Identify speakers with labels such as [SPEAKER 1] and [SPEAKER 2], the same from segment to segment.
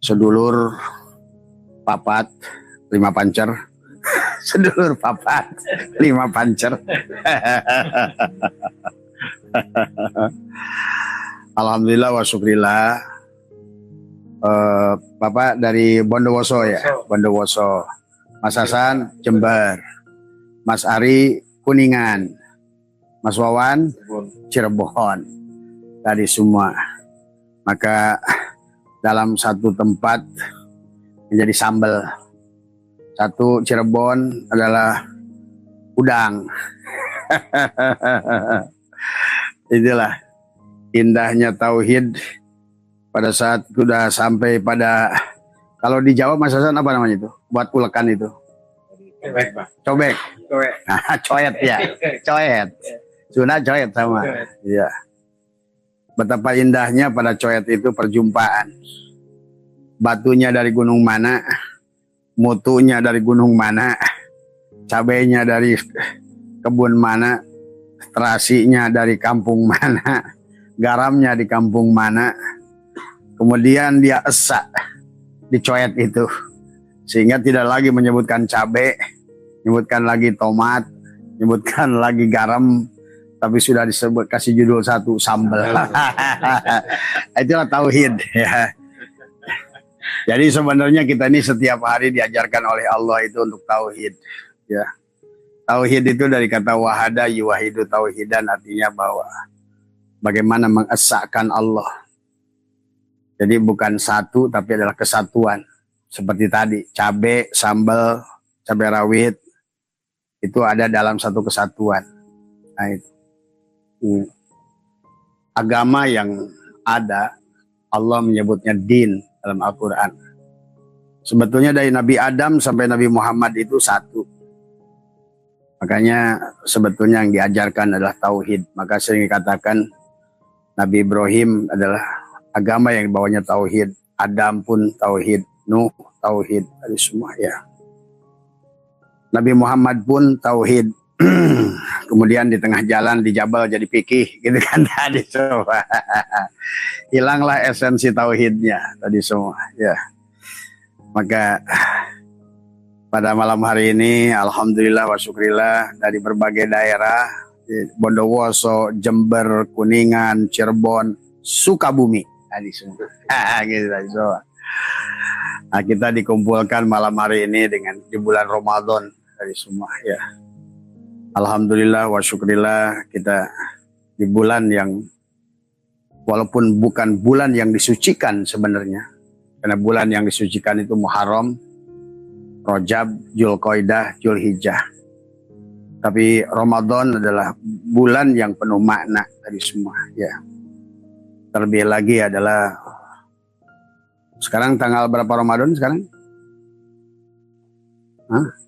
[SPEAKER 1] sedulur papat 5 pancer. Sedulur papat 5 pancer. Alhamdulillah wa syukrillah. Bapak dari Bondowoso ya, Bondowoso. Mas Hasan Jember, Mas Ari Kuningan, Mas Wawan Cirebon. Tadi semua. Maka dalam satu tempat menjadi sambal. Satu Cirebon adalah udang. Itulah indahnya tauhid pada saat sudah sampai pada, kalau di Jawa Mas Hasan apa namanya itu? Buat ulekan itu. Cobek. Nah, coet ya. Coet. Sunda coet sama. Iya. Betapa indahnya pada coet itu perjumpaan. Batunya dari gunung mana, mutunya dari gunung mana, cabainya dari kebun mana, terasinya dari kampung mana, garamnya di kampung mana, kemudian dia esak di coet itu, sehingga tidak lagi menyebutkan cabai, menyebutkan lagi tomat, menyebutkan lagi garam, tapi sudah disebut kasih judul satu sambal. Itulah tauhid ya. Jadi sebenarnya kita ini setiap hari diajarkan oleh Allah itu untuk tauhid ya. Tauhid itu dari kata wahada yuwahidu tauhidan, artinya bahwa bagaimana mengesahkan Allah. Jadi bukan satu tapi adalah kesatuan. Seperti tadi cabai, sambal, cabai rawit itu ada dalam satu kesatuan. Nah, itu. Agama yang ada, Allah menyebutnya din dalam Al-Quran. Sebetulnya dari Nabi Adam sampai Nabi Muhammad itu satu. Makanya sebetulnya yang diajarkan adalah tauhid. Maka sering dikatakan Nabi Ibrahim adalah agama yang dibawanya tauhid. Adam pun tauhid, Nuh tauhid, dari semua ya. Nabi Muhammad pun tauhid. Kemudian di tengah jalan di Jabal jadi fikih gitu kan tadi semua. Hilanglah esensi tauhidnya tadi semua ya. Maka pada malam hari ini alhamdulillah wa syukrillah dari berbagai daerah, Bondowoso, Jember, Kuningan, Cirebon, Sukabumi tadi semua. Gitu tadi semua. Nah, kita dikumpulkan malam hari ini dengan di bulan Ramadan tadi semua ya. Alhamdulillah wa syukrillah kita di bulan yang walaupun bukan bulan yang disucikan sebenarnya, karena bulan yang disucikan itu Muharram, Rajab, Dzulqa'dah, Dzulhijjah. Tapi Ramadan adalah bulan yang penuh makna dari semua ya. Terlebih lagi adalah sekarang tanggal berapa Ramadan sekarang? Hah?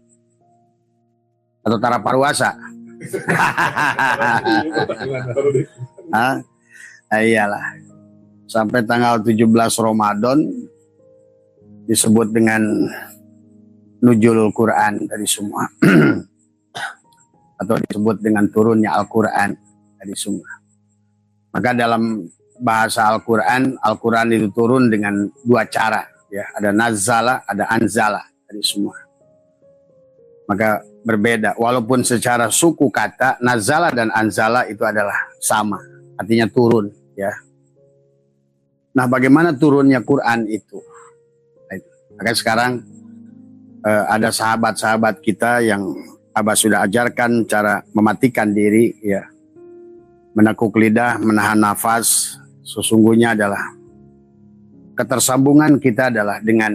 [SPEAKER 1] Atau Tara Parwasa? Iyalah. Sampai tanggal 17 Ramadan disebut dengan nuzulul Quran dari semua. Atau disebut dengan turunnya Al-Quran dari semua. Maka dalam bahasa Al-Quran, Al-Quran itu turun dengan dua cara ya. Ada nazala, ada anzala dari semua. Maka berbeda, walaupun secara suku kata nazala dan anzala itu adalah sama, artinya turun ya. Nah, bagaimana turunnya Quran itu? Maka sekarang ada sahabat-sahabat kita yang Abah sudah ajarkan cara mematikan diri ya, menekuk lidah, menahan nafas. Sesungguhnya adalah ketersambungan kita adalah dengan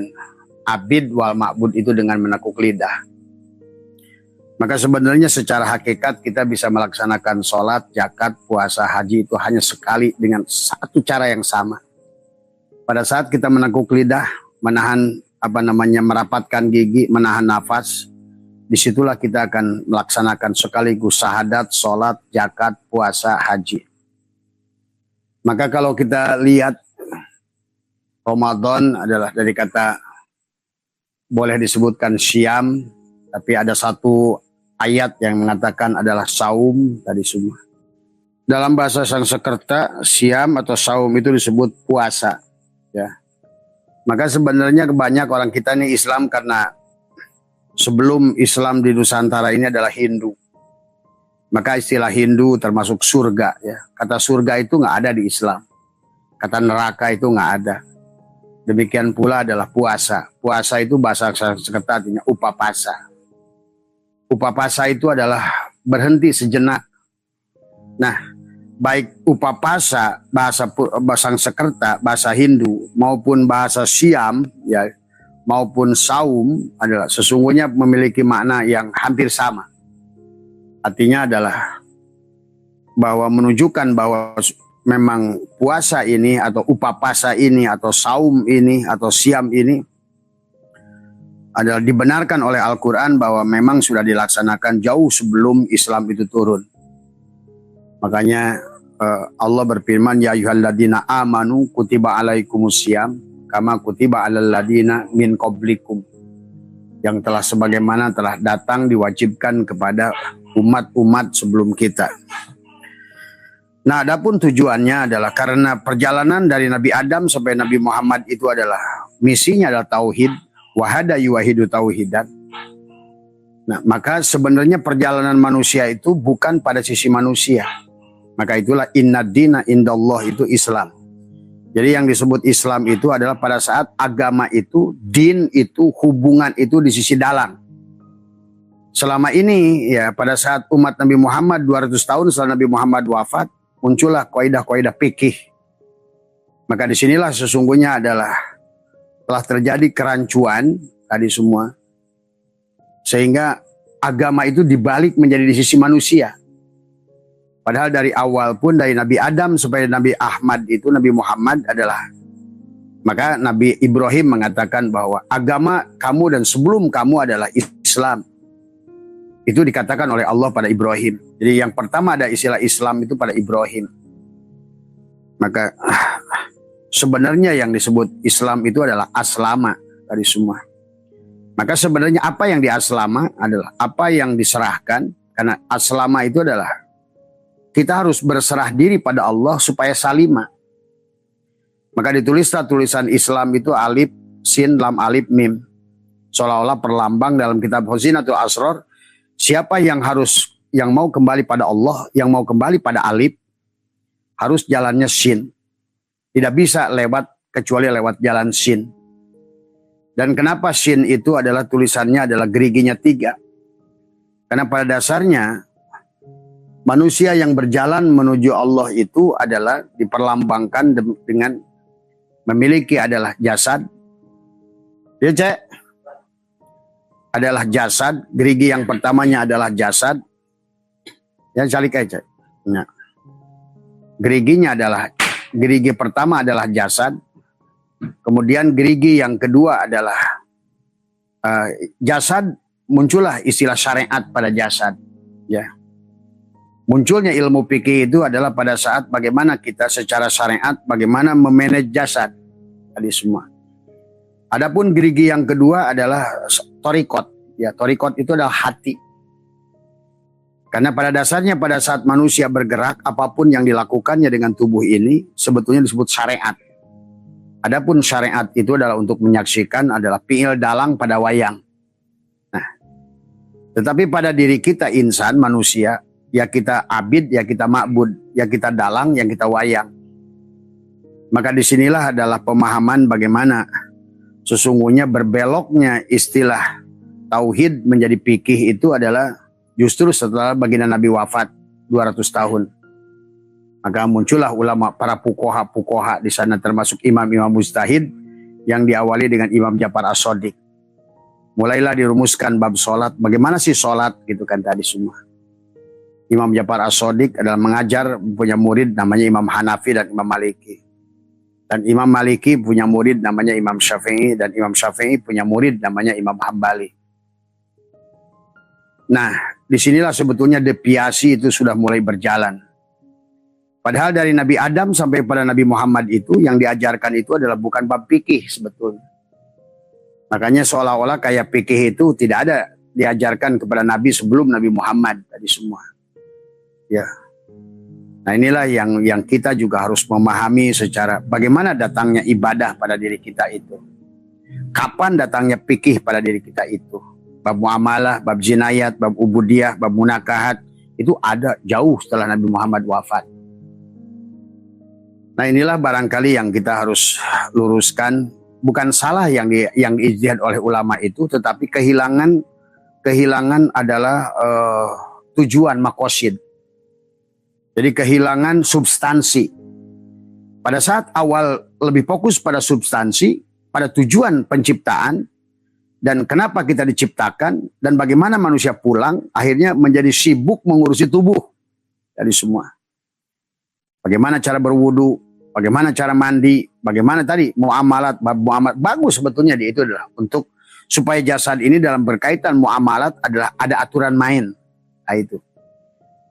[SPEAKER 1] abid wal ma'bud itu dengan menekuk lidah. Maka sebenarnya secara hakikat kita bisa melaksanakan sholat, zakat, puasa, haji itu hanya sekali dengan satu cara yang sama. Pada saat kita menekuk lidah, menahan merapatkan gigi, menahan nafas, disitulah kita akan melaksanakan sekaligus syahadat, sholat, zakat, puasa, haji. Maka kalau kita lihat Ramadan adalah dari kata boleh disebutkan syam, tapi ada satu ayat yang mengatakan adalah saum tadi semua. Dalam bahasa Sanskerta, syam atau saum itu disebut puasa ya. Maka sebenarnya banyak orang kita ini Islam karena sebelum Islam di Nusantara ini adalah Hindu. Maka istilah Hindu termasuk surga ya. Kata surga itu nggak ada di Islam. Kata neraka itu nggak ada. Demikian pula adalah puasa. Puasa itu bahasa Sanskerta artinya upapasa. Upapasa itu adalah berhenti sejenak. Nah, baik upapasa bahasa Sanskerta, bahasa Hindu maupun bahasa Siam ya, maupun saum adalah sesungguhnya memiliki makna yang hampir sama. Artinya adalah bahwa menunjukkan bahwa memang puasa ini atau upapasa ini atau saum ini atau siam ini adalah dibenarkan oleh Al-Quran bahwa memang sudah dilaksanakan jauh sebelum Islam itu turun. Makanya Allah berfirman, ya ayyuhalladzina amanu kutiba alaikumusiyam kama kutiba alal ladzina min qablikum. Yang telah sebagaimana telah datang diwajibkan kepada umat-umat sebelum kita. Nah, adapun tujuannya adalah karena perjalanan dari Nabi Adam sampai Nabi Muhammad itu adalah misinya adalah tauhid, wahada yuwahidu tauhidan. Nah, maka sebenarnya perjalanan manusia itu bukan pada sisi manusia. Maka itulah inna dina indallah itu Islam. Jadi yang disebut Islam itu adalah pada saat agama itu, din itu, hubungan itu di sisi dalam. Selama ini ya pada saat umat Nabi Muhammad 200 tahun setelah Nabi Muhammad wafat, muncullah kaidah-kaidah fikih. Maka disinilah sesungguhnya adalah telah terjadi kerancuan tadi semua. Sehingga agama itu dibalik menjadi di sisi manusia. Padahal dari awal pun dari Nabi Adam sampai Nabi Ahmad itu Nabi Muhammad adalah. Maka Nabi Ibrahim mengatakan bahwa agama kamu dan sebelum kamu adalah Islam. Itu dikatakan oleh Allah pada Ibrahim. Jadi yang pertama ada istilah Islam itu pada Ibrahim. Maka sebenarnya yang disebut Islam itu adalah aslama dari semua. Maka sebenarnya apa yang di aslama adalah apa yang diserahkan. Karena aslama itu adalah kita harus berserah diri pada Allah supaya salima. Maka ditulislah tulisan Islam itu alif, sin, lam, alif, mim. Seolah-olah perlambang dalam kitab Husinatul Asror. Siapa yang mau kembali pada Allah, yang mau kembali pada alif, harus jalannya sin. Tidak bisa kecuali lewat jalan sin. Dan kenapa sin itu adalah tulisannya adalah geriginya 3? Karena pada dasarnya manusia yang berjalan menuju Allah itu adalah diperlambangkan dengan memiliki adalah jasad. Ya, Cek? Adalah jasad, gerigi yang pertamanya adalah jasad. Yang calik aja. Nah. Gerigi pertama adalah jasad. Kemudian gerigi yang kedua adalah jasad, muncullah istilah syariat pada jasad. Ya. Munculnya ilmu fikih itu adalah pada saat bagaimana kita secara syariat, bagaimana memanage jasad. Tadi semua. Adapun gerigi yang kedua adalah torikot. Ya, torikot itu adalah hati. Karena pada dasarnya pada saat manusia bergerak, apapun yang dilakukannya dengan tubuh ini sebetulnya disebut syariat. Adapun syariat itu adalah untuk menyaksikan adalah fi'il dalang pada wayang. Nah, tetapi pada diri kita insan manusia, ya kita abid, ya kita ma'bud, ya kita dalang, ya kita wayang. Maka disinilah adalah pemahaman bagaimana sesungguhnya berbeloknya istilah tauhid menjadi fikih itu adalah justru setelah baginda Nabi wafat 200 tahun. Maka muncullah ulama para fuqaha di sana termasuk imam-imam mujtahid yang diawali dengan Imam Ja'far As-Shadiq. Mulailah dirumuskan bab sholat. Bagaimana sih sholat gitu kan tadi semua. Imam Ja'far As-Shadiq adalah mengajar punya murid namanya Imam Hanafi dan Imam Maliki. Dan Imam Maliki punya murid namanya Imam Syafi'i dan Imam Syafi'i punya murid namanya Imam Hambali. Nah, disinilah sebetulnya deviasi itu sudah mulai berjalan. Padahal dari Nabi Adam sampai pada Nabi Muhammad itu yang diajarkan itu adalah bukan bab fikih sebetulnya. Makanya seolah-olah kayak fikih itu tidak ada diajarkan kepada Nabi sebelum Nabi Muhammad tadi semua. Ya. Nah, inilah yang kita juga harus memahami secara bagaimana datangnya ibadah pada diri kita itu. Kapan datangnya fikih pada diri kita itu? Bab muamalah, bab jinayat, bab ubudiyah, bab munakahat itu ada jauh setelah Nabi Muhammad wafat. Nah inilah barangkali yang kita harus luruskan. Bukan salah yang diijtihad oleh ulama itu, tetapi kehilangan adalah tujuan makosid. Jadi kehilangan substansi. Pada saat awal lebih fokus pada substansi, pada tujuan penciptaan, dan kenapa kita diciptakan, dan bagaimana manusia pulang, akhirnya menjadi sibuk mengurusi tubuh dari semua. Bagaimana cara berwudu, bagaimana cara mandi, bagaimana tadi muamalat, bagus sebetulnya itu adalah untuk supaya jasad ini dalam berkaitan muamalat adalah ada aturan main. Nah, itu.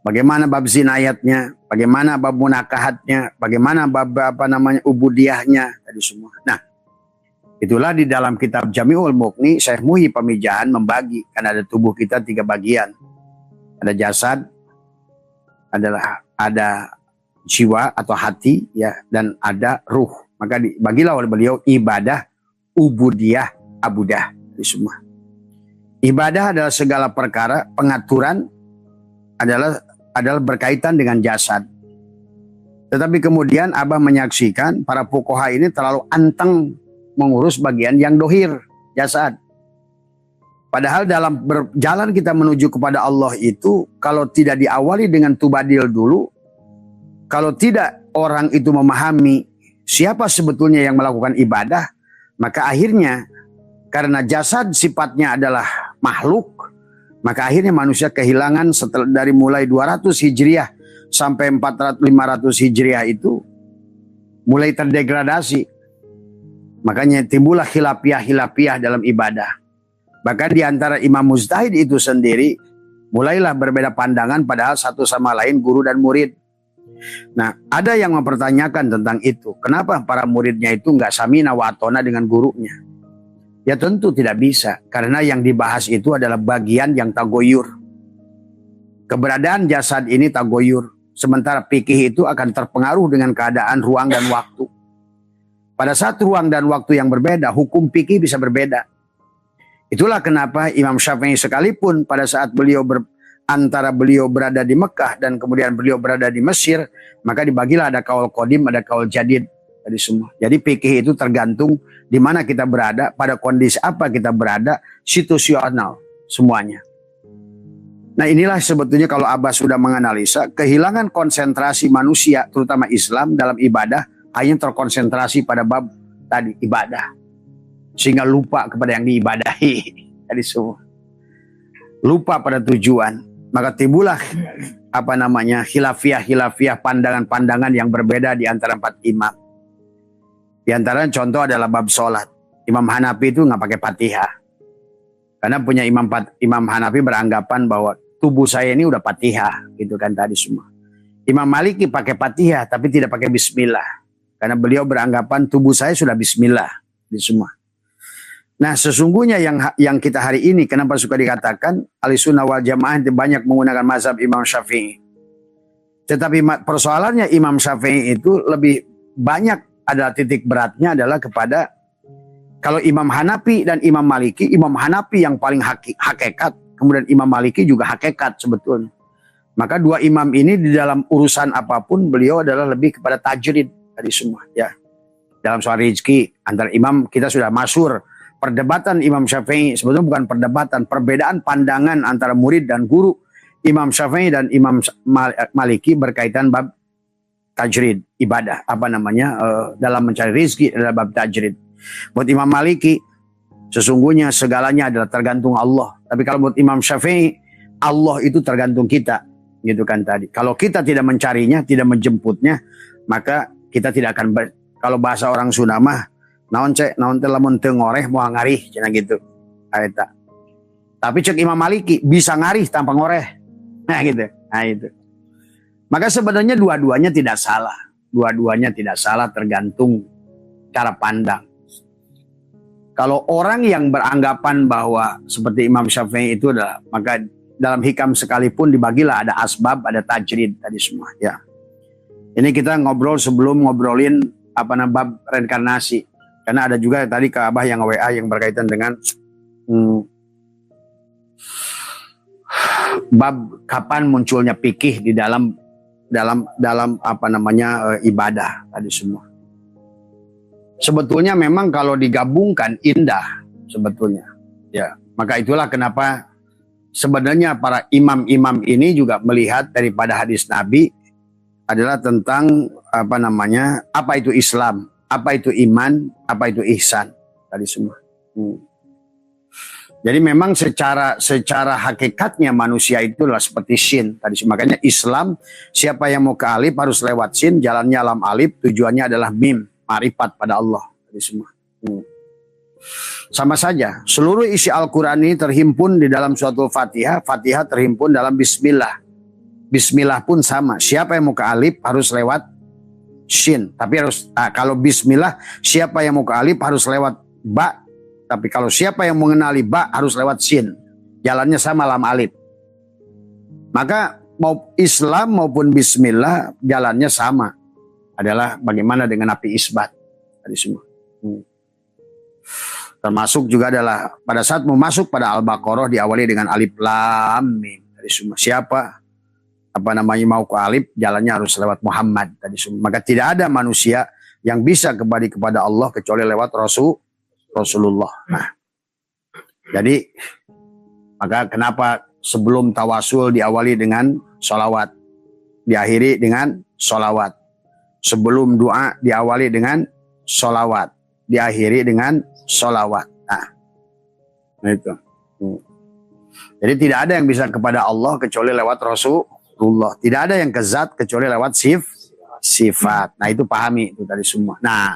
[SPEAKER 1] Bagaimana bab zinayatnya, bagaimana bab munakahatnya, bagaimana bab ubudiyahnya tadi semua. Nah, itulah di dalam kitab Jami'ul Mughni Syekh Muhyi Pamijahan membagi, karena ada tubuh kita 3 bagian. Ada jasad, ada jiwa atau hati, ya, dan ada ruh. Maka dibagilah oleh beliau ibadah, ubudiyah, abudah, itu semua. Ibadah adalah segala perkara, pengaturan adalah berkaitan dengan jasad. Tetapi kemudian Abah menyaksikan para fuqaha ini terlalu anteng mengurus bagian yang dohir, jasad. Padahal dalam berjalan kita menuju kepada Allah itu, kalau tidak diawali dengan tubadil dulu, kalau tidak orang itu memahami siapa sebetulnya yang melakukan ibadah, maka akhirnya karena jasad sifatnya adalah makhluk, maka akhirnya manusia kehilangan setelah dari mulai 200 Hijriah sampai 500 Hijriah itu mulai terdegradasi. Makanya timbullah khilafiyah dalam ibadah. Bahkan di antara imam mujtahid itu sendiri mulailah berbeda pandangan padahal satu sama lain guru dan murid. Nah, ada yang mempertanyakan tentang itu. Kenapa para muridnya itu nggak samina wa atona dengan gurunya? Ya tentu tidak bisa, karena yang dibahas itu adalah bagian yang tagoyur. Keberadaan jasad ini tagoyur, sementara fikih itu akan terpengaruh dengan keadaan ruang dan waktu. Pada saat ruang dan waktu yang berbeda, hukum fikih bisa berbeda. Itulah kenapa Imam Syafi'i sekalipun pada saat antara beliau berada di Mekah dan kemudian beliau berada di Mesir, maka dibagilah ada kaul qadim, ada kaul jadid. Dari semua. Jadi fikih itu tergantung di mana kita berada, pada kondisi apa kita berada, situasional semuanya. Nah inilah sebetulnya kalau Abah sudah menganalisa, kehilangan konsentrasi manusia, terutama Islam dalam ibadah, hanya terkonsentrasi pada bab tadi, ibadah. Sehingga lupa kepada yang diibadahi. Tadi semua. Lupa pada tujuan. Maka timbullah khilafiyah, pandangan-pandangan yang berbeda di antara 4 imam. Di antara contoh adalah bab sholat. Imam Hanafi itu nggak pakai Fatihah. Karena punya Imam Hanafi beranggapan bahwa tubuh saya ini udah Fatihah. Gitu kan tadi semua. Imam Maliki pakai Fatihah tapi tidak pakai Bismillah. Karena beliau beranggapan tubuh saya sudah Bismillah. Di semua. Nah sesungguhnya yang kita hari ini kenapa suka dikatakan Ahlussunnah wal Jamaah itu banyak menggunakan mazhab Imam Syafi'i. Tetapi persoalannya Imam Syafi'i itu lebih banyak adalah titik beratnya adalah kepada kalau Imam Hanafi dan Imam Maliki, Imam Hanafi yang paling hakikat, kemudian Imam Maliki juga hakikat sebetulnya. Maka 2 imam ini di dalam urusan apapun beliau adalah lebih kepada tajrid tadi semua ya. Dalam soal rezeki antara imam kita sudah masyhur perdebatan Imam Syafi'i, sebetulnya bukan perdebatan, perbedaan pandangan antara murid dan guru Imam Syafi'i dan Imam Maliki berkaitan bab tajrid, ibadah, dalam mencari rezeki adalah bab tajrid. Buat Imam Maliki, sesungguhnya segalanya adalah tergantung Allah. Tapi kalau buat Imam Syafi'i, Allah itu tergantung kita. Gitu kan tadi. Kalau kita tidak mencarinya, tidak menjemputnya, maka kita tidak akan, kalau bahasa orang Sunda mah, naon teh lamun teu ngoreh moal ngarih, cenah gitu. Eta. Tapi cek Imam Maliki, bisa ngarih tanpa ngoreh. Nah gitu. Nah itu. Maka sebenarnya dua-duanya tidak salah. Dua-duanya tidak salah tergantung cara pandang. Kalau orang yang beranggapan bahwa seperti Imam Syafi'i itu adalah, maka dalam hikam sekalipun dibagilah ada asbab, ada tajrid tadi semua. Ya. Ini kita ngobrol sebelum ngobrolin bab reinkarnasi. Karena ada juga tadi ke Abah yang WA yang berkaitan dengan bab kapan munculnya fikih di dalam apa namanya ibadah tadi semua. Sebetulnya memang kalau digabungkan indah sebetulnya. Ya, maka itulah kenapa sebenarnya para imam-imam ini juga melihat daripada hadis Nabi adalah tentang apa namanya, apa itu Islam, apa itu iman, apa itu ihsan tadi semua. Jadi memang secara hakikatnya manusia itulah seperti sin tadi. Makanya Islam, siapa yang mau ke alif harus lewat sin, jalannya lam alif, tujuannya adalah mim, ma'rifat pada Allah tadi semua. Sama saja, seluruh isi Al-Quran ini terhimpun di dalam suatu Fatihah. Fatihah terhimpun dalam Bismillah. Bismillah pun sama. Siapa yang mau ke alif harus lewat shin. Tapi harus kalau Bismillah, siapa yang mau ke alif harus lewat ba. Tapi kalau siapa yang mengenali ba harus lewat shin. Jalannya sama lam alif. Maka mau Islam maupun Bismillah jalannya sama. Adalah bagaimana dengan api isbat. Tadi semua. Termasuk juga adalah pada saat mau masuk pada Al-Baqarah diawali dengan alif lam mim. Tadi semua. Siapa apa namanya mau ke alif jalannya harus lewat Muhammad tadi semua. Maka tidak ada manusia yang bisa kembali kepada Allah kecuali lewat Rasulullah. Nah, jadi maka kenapa sebelum tawasul diawali dengan sholawat, diakhiri dengan sholawat. Sebelum doa diawali dengan sholawat, diakhiri dengan sholawat. Nah, itu. Jadi tidak ada yang bisa kepada Allah kecuali lewat Rasulullah. Tidak ada yang ke zat kecuali lewat sifat. Nah itu pahami itu tadi semua. Nah,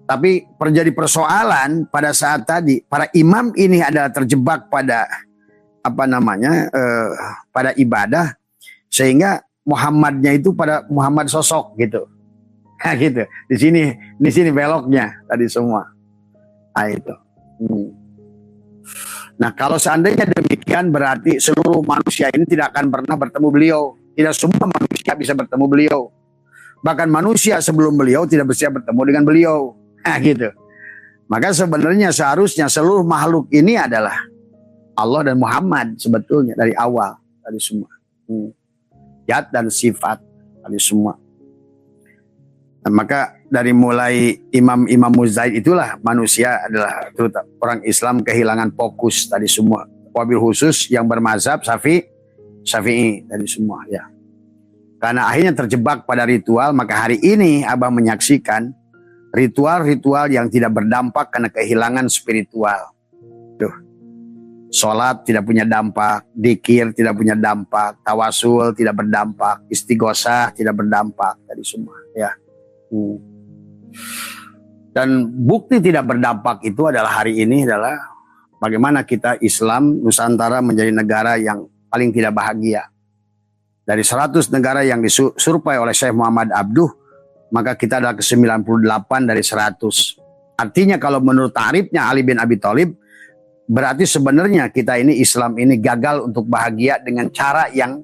[SPEAKER 1] tapi terjadi persoalan pada saat tadi para imam ini adalah terjebak pada apa namanya pada ibadah sehingga Muhammadnya itu pada Muhammad sosok gitu. Nah, gitu. Di sini beloknya tadi semua. Nah itu. Nah kalau seandainya demikian berarti seluruh manusia ini tidak akan pernah bertemu beliau. Tidak semua manusia bisa bertemu beliau. Bahkan manusia sebelum beliau tidak bisa bertemu dengan beliau. Nah gitu. Maka sebenarnya seharusnya seluruh makhluk ini adalah Allah dan Muhammad sebetulnya dari awal. Tadi semua. Zat dan sifat. Tadi semua. Nah, maka dari mulai imam-imam muzaid itulah manusia adalah terutama orang Islam kehilangan fokus tadi semua. Wabil khusus yang bermazhab Syafi'i tadi semua ya. Karena akhirnya terjebak pada ritual, maka hari ini Abah menyaksikan ritual-ritual yang tidak berdampak karena kehilangan spiritual. Tuh. Sholat tidak punya dampak, dzikir tidak punya dampak, tawasul tidak berdampak, istighosah tidak berdampak tadi semua ya. Dan bukti tidak berdampak itu adalah hari ini adalah bagaimana kita Islam Nusantara menjadi negara yang paling tidak bahagia. Dari 100 negara yang disurvei oleh Syekh Muhammad Abduh, maka kita adalah ke-98 dari 100. Artinya kalau menurut tarifnya Ali bin Abi Thalib, berarti sebenarnya kita ini Islam ini gagal untuk bahagia dengan cara yang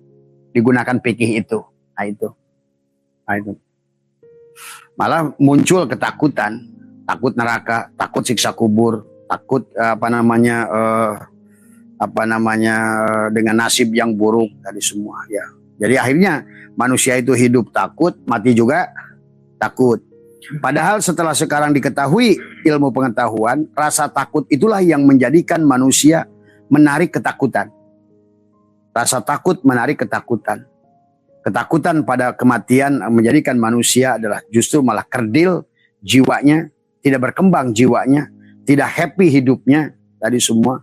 [SPEAKER 1] digunakan fikih itu. Nah itu. Malah muncul ketakutan, takut neraka, takut siksa kubur, takut dengan nasib yang buruk tadi semua ya. Jadi akhirnya manusia itu hidup takut, mati juga takut. Padahal setelah sekarang diketahui ilmu pengetahuan, rasa takut itulah yang menjadikan manusia menarik ketakutan. Rasa takut menarik ketakutan. Ketakutan pada kematian menjadikan manusia adalah justru malah kerdil jiwanya, tidak berkembang jiwanya, tidak happy hidupnya tadi semua,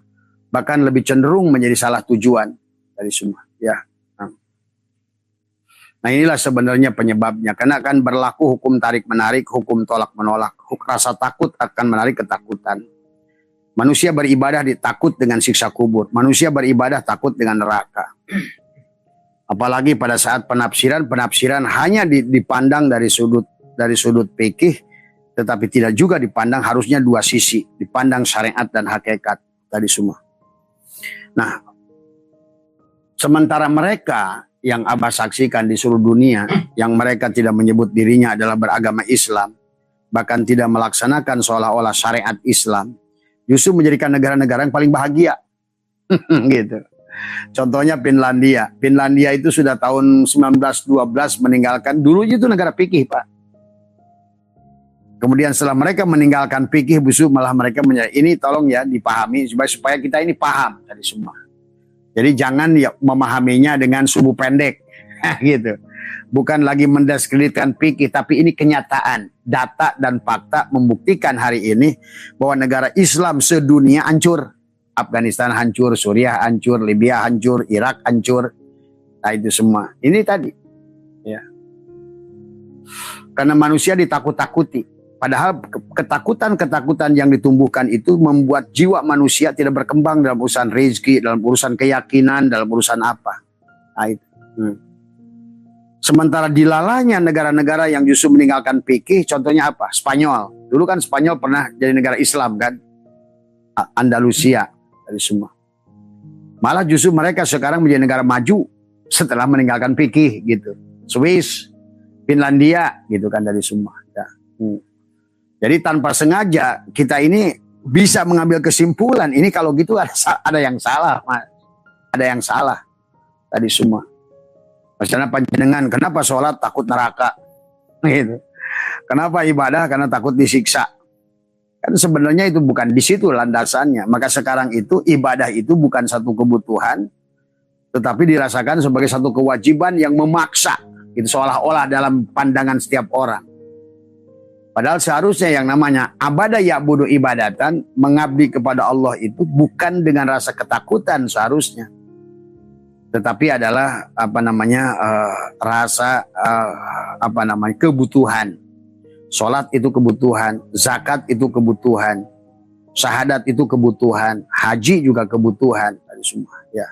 [SPEAKER 1] bahkan lebih cenderung menjadi salah tujuan tadi semua. Ya. Nah inilah sebenarnya penyebabnya, karena akan berlaku hukum tarik menarik, hukum tolak menolak. Rasa takut akan menarik ketakutan. Manusia beribadah ditakut dengan siksa kubur, manusia beribadah takut dengan neraka. Apalagi pada saat penafsiran hanya dipandang dari sudut fikih, tetapi tidak juga dipandang harusnya dua sisi, dipandang syariat dan hakikat tadi semua. Nah, sementara mereka yang Abah saksikan di seluruh dunia, yang mereka tidak menyebut dirinya adalah beragama Islam, bahkan tidak melaksanakan seolah-olah syariat Islam, justru menjadikan negara-negara yang paling bahagia. Gitu. Contohnya Finlandia. Finlandia itu sudah tahun 1912 meninggalkan, dulu itu negara fikih, Pak. Kemudian setelah mereka meninggalkan fikih, busuk malah mereka ini tolong ya dipahami supaya kita ini paham tadi semua. Jadi jangan ya memahaminya dengan sumbu pendek, gitu. Bukan lagi mendiskreditkan fikih, tapi ini kenyataan, data dan fakta membuktikan hari ini bahwa negara Islam sedunia hancur. Afghanistan hancur, Suriah hancur, Libya hancur, Irak hancur. Nah itu semua. Ini tadi, ya. Karena manusia ditakut-takuti. Padahal ketakutan-ketakutan yang ditumbuhkan itu membuat jiwa manusia tidak berkembang dalam urusan rezeki, dalam urusan keyakinan, dalam urusan apa. Nah, itu. Sementara dilalanya negara-negara yang justru meninggalkan fikih, contohnya apa? Spanyol. Dulu kan Spanyol pernah jadi negara Islam kan? Andalusia, dari semua. Malah justru mereka sekarang menjadi negara maju setelah meninggalkan fikih gitu. Swiss, Finlandia gitu kan dari semua. Ya. Jadi tanpa sengaja kita ini bisa mengambil kesimpulan ini kalau gitu ada yang salah, Mas. Ada yang salah tadi semua. Misalnya panjenengan, kenapa sholat takut neraka? Gitu. Kenapa ibadah? Karena takut disiksa. Kan sebenarnya itu bukan di situ landasannya. Maka sekarang itu ibadah itu bukan satu kebutuhan, tetapi dirasakan sebagai satu kewajiban yang memaksa. Itu seolah-olah dalam pandangan setiap orang. Padahal seharusnya yang namanya abadah ya'budu ibadatan, mengabdi kepada Allah itu bukan dengan rasa ketakutan seharusnya, tetapi adalah rasa kebutuhan. Sholat itu kebutuhan, zakat itu kebutuhan, syahadat itu kebutuhan, haji juga kebutuhan, tadi semua. Ya.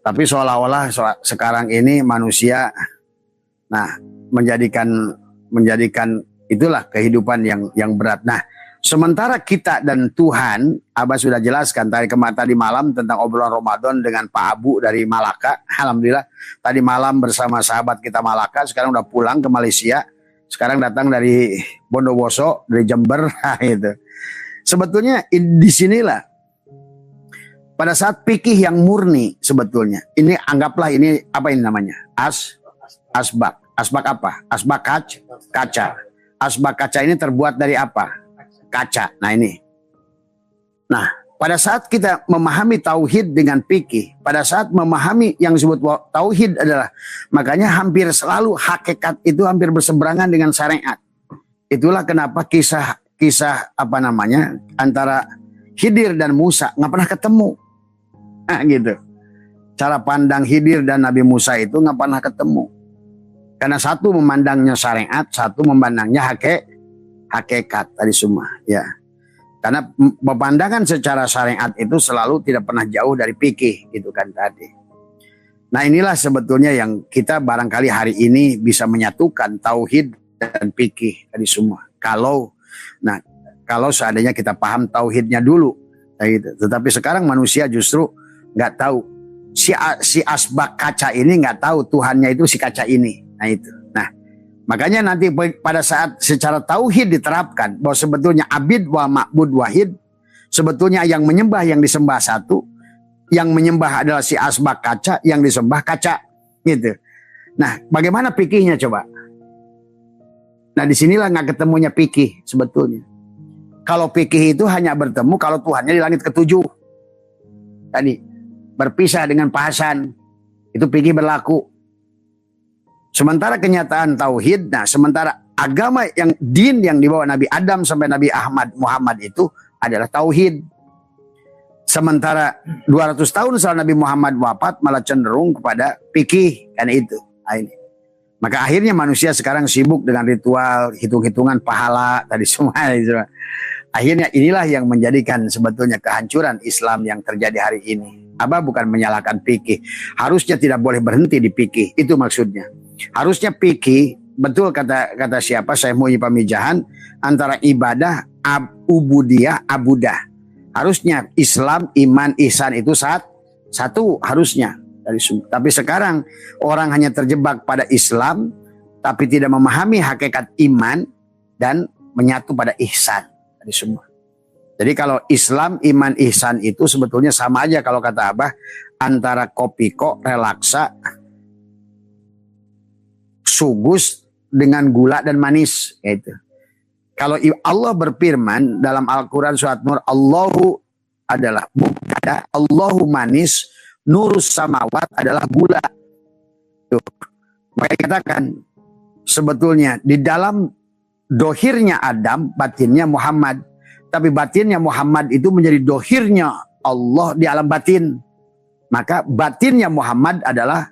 [SPEAKER 1] Tapi seolah-olah sekarang ini manusia, menjadikan itulah kehidupan yang berat. Nah, sementara kita dan Tuhan, Abah sudah jelaskan tadi malam tentang obrolan Ramadan dengan Pak Abu dari Malaka. Alhamdulillah, tadi malam bersama sahabat kita Malaka, sekarang udah pulang ke Malaysia. Sekarang datang dari Bondowoso, dari Jember, itu. Sebetulnya di sinilah pada saat fikih yang murni sebetulnya. Ini anggaplah ini apa ini namanya? Asbak. Asbak apa? Asbak kaca. Asbak kaca ini terbuat dari apa? Kaca. Nah ini. Nah, pada saat kita memahami tauhid dengan fikih, pada saat memahami yang disebut tauhid adalah, makanya hampir selalu hakikat itu hampir berseberangan dengan syariat. Itulah kenapa kisah antara Khidir dan Musa nggak pernah ketemu. Nah, gitu. Cara pandang Khidir dan Nabi Musa itu nggak pernah ketemu. Karena satu memandangnya syariat, satu memandangnya hakikat tadi semua, ya. Karena pemandangan secara syariat itu selalu tidak pernah jauh dari fikih, gitu kan tadi. Nah, inilah sebetulnya yang kita barangkali hari ini bisa menyatukan tauhid dan fikih tadi semua. Kalau seandainya kita paham tauhidnya dulu, gitu. Tetapi sekarang manusia justru nggak tahu. Si asbak kaca ini nggak tahu Tuhannya itu si kaca ini. Nah itu. Nah, makanya nanti pada saat secara tauhid diterapkan bahwa sebetulnya abid wa ma'bud wahid, sebetulnya yang menyembah yang disembah satu, yang menyembah adalah si asbak kaca, yang disembah kaca, gitu. Nah, bagaimana fikihnya coba? Nah, disinilah nggak ketemunya fikih sebetulnya. Kalau fikih itu hanya bertemu kalau Tuhannya di langit ketujuh. Tadi berpisah dengan Pak Hasan, itu fikih berlaku. Sementara kenyataan tauhid, sementara agama din yang dibawa Nabi Adam sampai Nabi Muhammad itu adalah tauhid. Sementara 200 tahun setelah Nabi Muhammad wafat malah cenderung kepada fikih, kan itu. Nah, ini. Maka akhirnya manusia sekarang sibuk dengan ritual, hitung-hitungan pahala tadi semua. Akhirnya inilah yang menjadikan sebetulnya kehancuran Islam yang terjadi hari ini. Abah bukan menyalahkan fikih. Harusnya tidak boleh berhenti di fikih. Itu maksudnya. Harusnya fikih, betul kata siapa, Syekh Muhyi Pamijahan, antara ibadah, ubudiyah, abudah. Harusnya Islam, iman, ihsan itu satu harusnya. Tapi sekarang orang hanya terjebak pada Islam, tapi tidak memahami hakikat iman dan menyatu pada ihsan tadi semua. Jadi kalau Islam, iman, ihsan itu sebetulnya sama aja kalau kata Abah, antara kopiko, relaksa, sugus dengan gula dan manis, gitu. Kalau Allah berfirman dalam Al-Quran surat Nur, Allahu adalah mubtada, Allahu manis, nurus samawat adalah gula. Tuh. Maka dikatakan sebetulnya di dalam dohirnya Adam, batinnya Muhammad. Tapi batinnya Muhammad itu menjadi dohirnya Allah di alam batin. Maka batinnya Muhammad adalah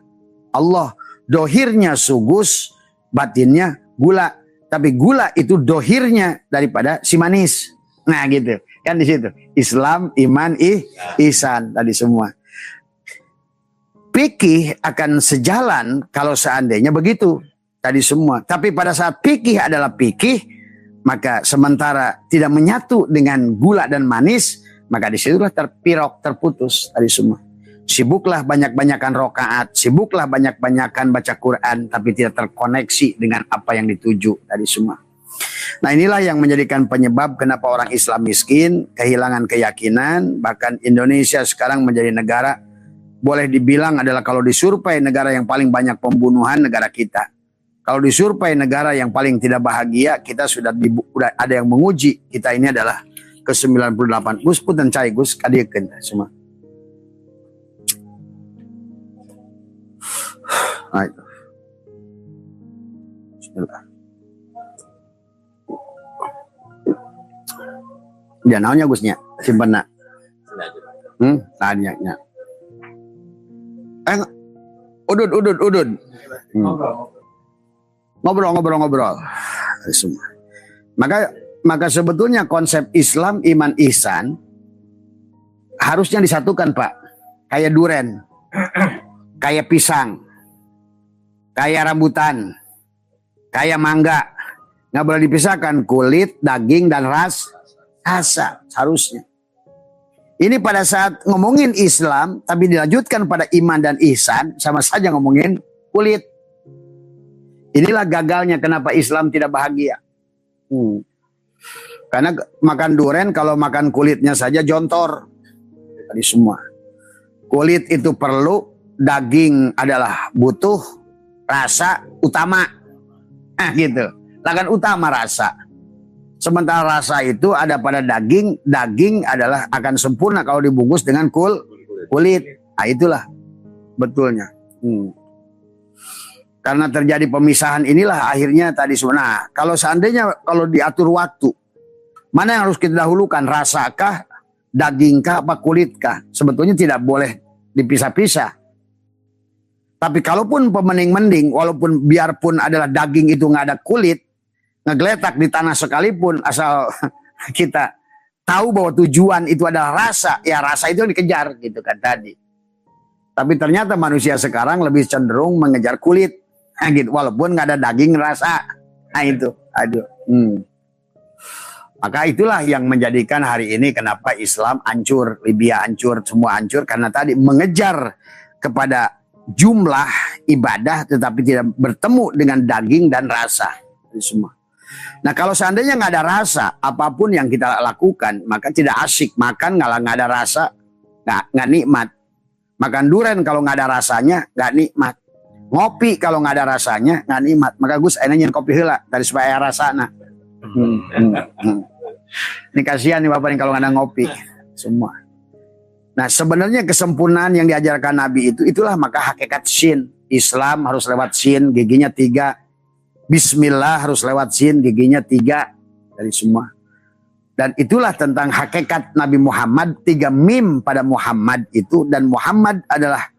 [SPEAKER 1] Allah. Dohirnya sugus, batinnya gula. Tapi gula itu dohirnya daripada si manis. Nah gitu. Kan di situ. Islam, iman, ihsan tadi semua. Fikih akan sejalan kalau seandainya begitu. Tadi semua. Tapi pada saat fikih adalah fikih, maka sementara tidak menyatu dengan gula dan manis, maka disitulah terpirok, terputus tadi semua. Sibuklah banyak-banyakan rokaat, sibuklah banyak-banyakan baca Quran, tapi tidak terkoneksi dengan apa yang dituju tadi semua. Nah inilah yang menjadikan penyebab kenapa orang Islam miskin, kehilangan keyakinan, bahkan Indonesia sekarang menjadi negara, boleh dibilang adalah kalau disurvei negara yang paling banyak pembunuhan, negara kita. Kalau disurvei negara yang paling tidak bahagia, kita sudah ada yang menguji. Kita ini adalah ke-98. Gus pun dan cai Gus kadiekeun semua. Nah, itu. Bismillah. Ya naonnya Gusnya? Simpen nak. Tanya. Udud. Ngobrol. Semua. Maka sebetulnya konsep Islam, iman, ihsan harusnya disatukan, Pak. Kayak duren, kayak pisang, kayak rambutan, kayak mangga. Nggak boleh dipisahkan kulit, daging, dan rasa. Harusnya. Ini pada saat ngomongin Islam, tapi dilanjutkan pada iman dan ihsan, sama saja ngomongin kulit. Inilah gagalnya kenapa Islam tidak bahagia. Karena makan duren kalau makan kulitnya saja jontor. Tadi semua. Kulit itu perlu, daging adalah butuh, rasa utama. Gitu. Lakan utama rasa. Sementara rasa itu ada pada daging, daging adalah akan sempurna kalau dibungkus dengan kulit. Nah itulah betulnya. Karena terjadi pemisahan inilah akhirnya tadi semua. Nah, kalau seandainya kalau diatur waktu, mana yang harus kita dahulukan? Rasakah, dagingkah, apa kulitkah? Sebetulnya tidak boleh dipisah-pisah. Tapi kalaupun pemening-mending, walaupun biarpun adalah daging itu nggak ada kulit, ngegeletak di tanah sekalipun, asal kita tahu bahwa tujuan itu adalah rasa, ya rasa itu yang dikejar gitu kan tadi. Tapi ternyata manusia sekarang lebih cenderung mengejar kulit. Nah, gitu. Walaupun nggak ada daging rasa. Nah itu. Aduh. Maka itulah yang menjadikan hari ini kenapa Islam hancur, Libya hancur, semua hancur. Karena tadi mengejar kepada jumlah ibadah tetapi tidak bertemu dengan daging dan rasa. Itu semua. Nah kalau seandainya nggak ada rasa, apapun yang kita lakukan, maka tidak asik. Makan kalau nggak ada rasa, nggak nikmat. Makan durian kalau nggak ada rasanya, nggak nikmat. Ngopi kalau nggak ada rasanya nggak nikmat. Maka Gus enaknya kopi heula dari supaya rasana. Ini kasihan nih Bapak nih kalau nggak ada ngopi semua. Nah sebenarnya kesempurnaan yang diajarkan Nabi itu itulah maka hakikat sin. Islam harus lewat sin, giginya 3. Bismillah harus lewat sin, giginya 3 dari semua. Dan itulah tentang hakikat Nabi Muhammad, 3 mim pada Muhammad itu, dan Muhammad adalah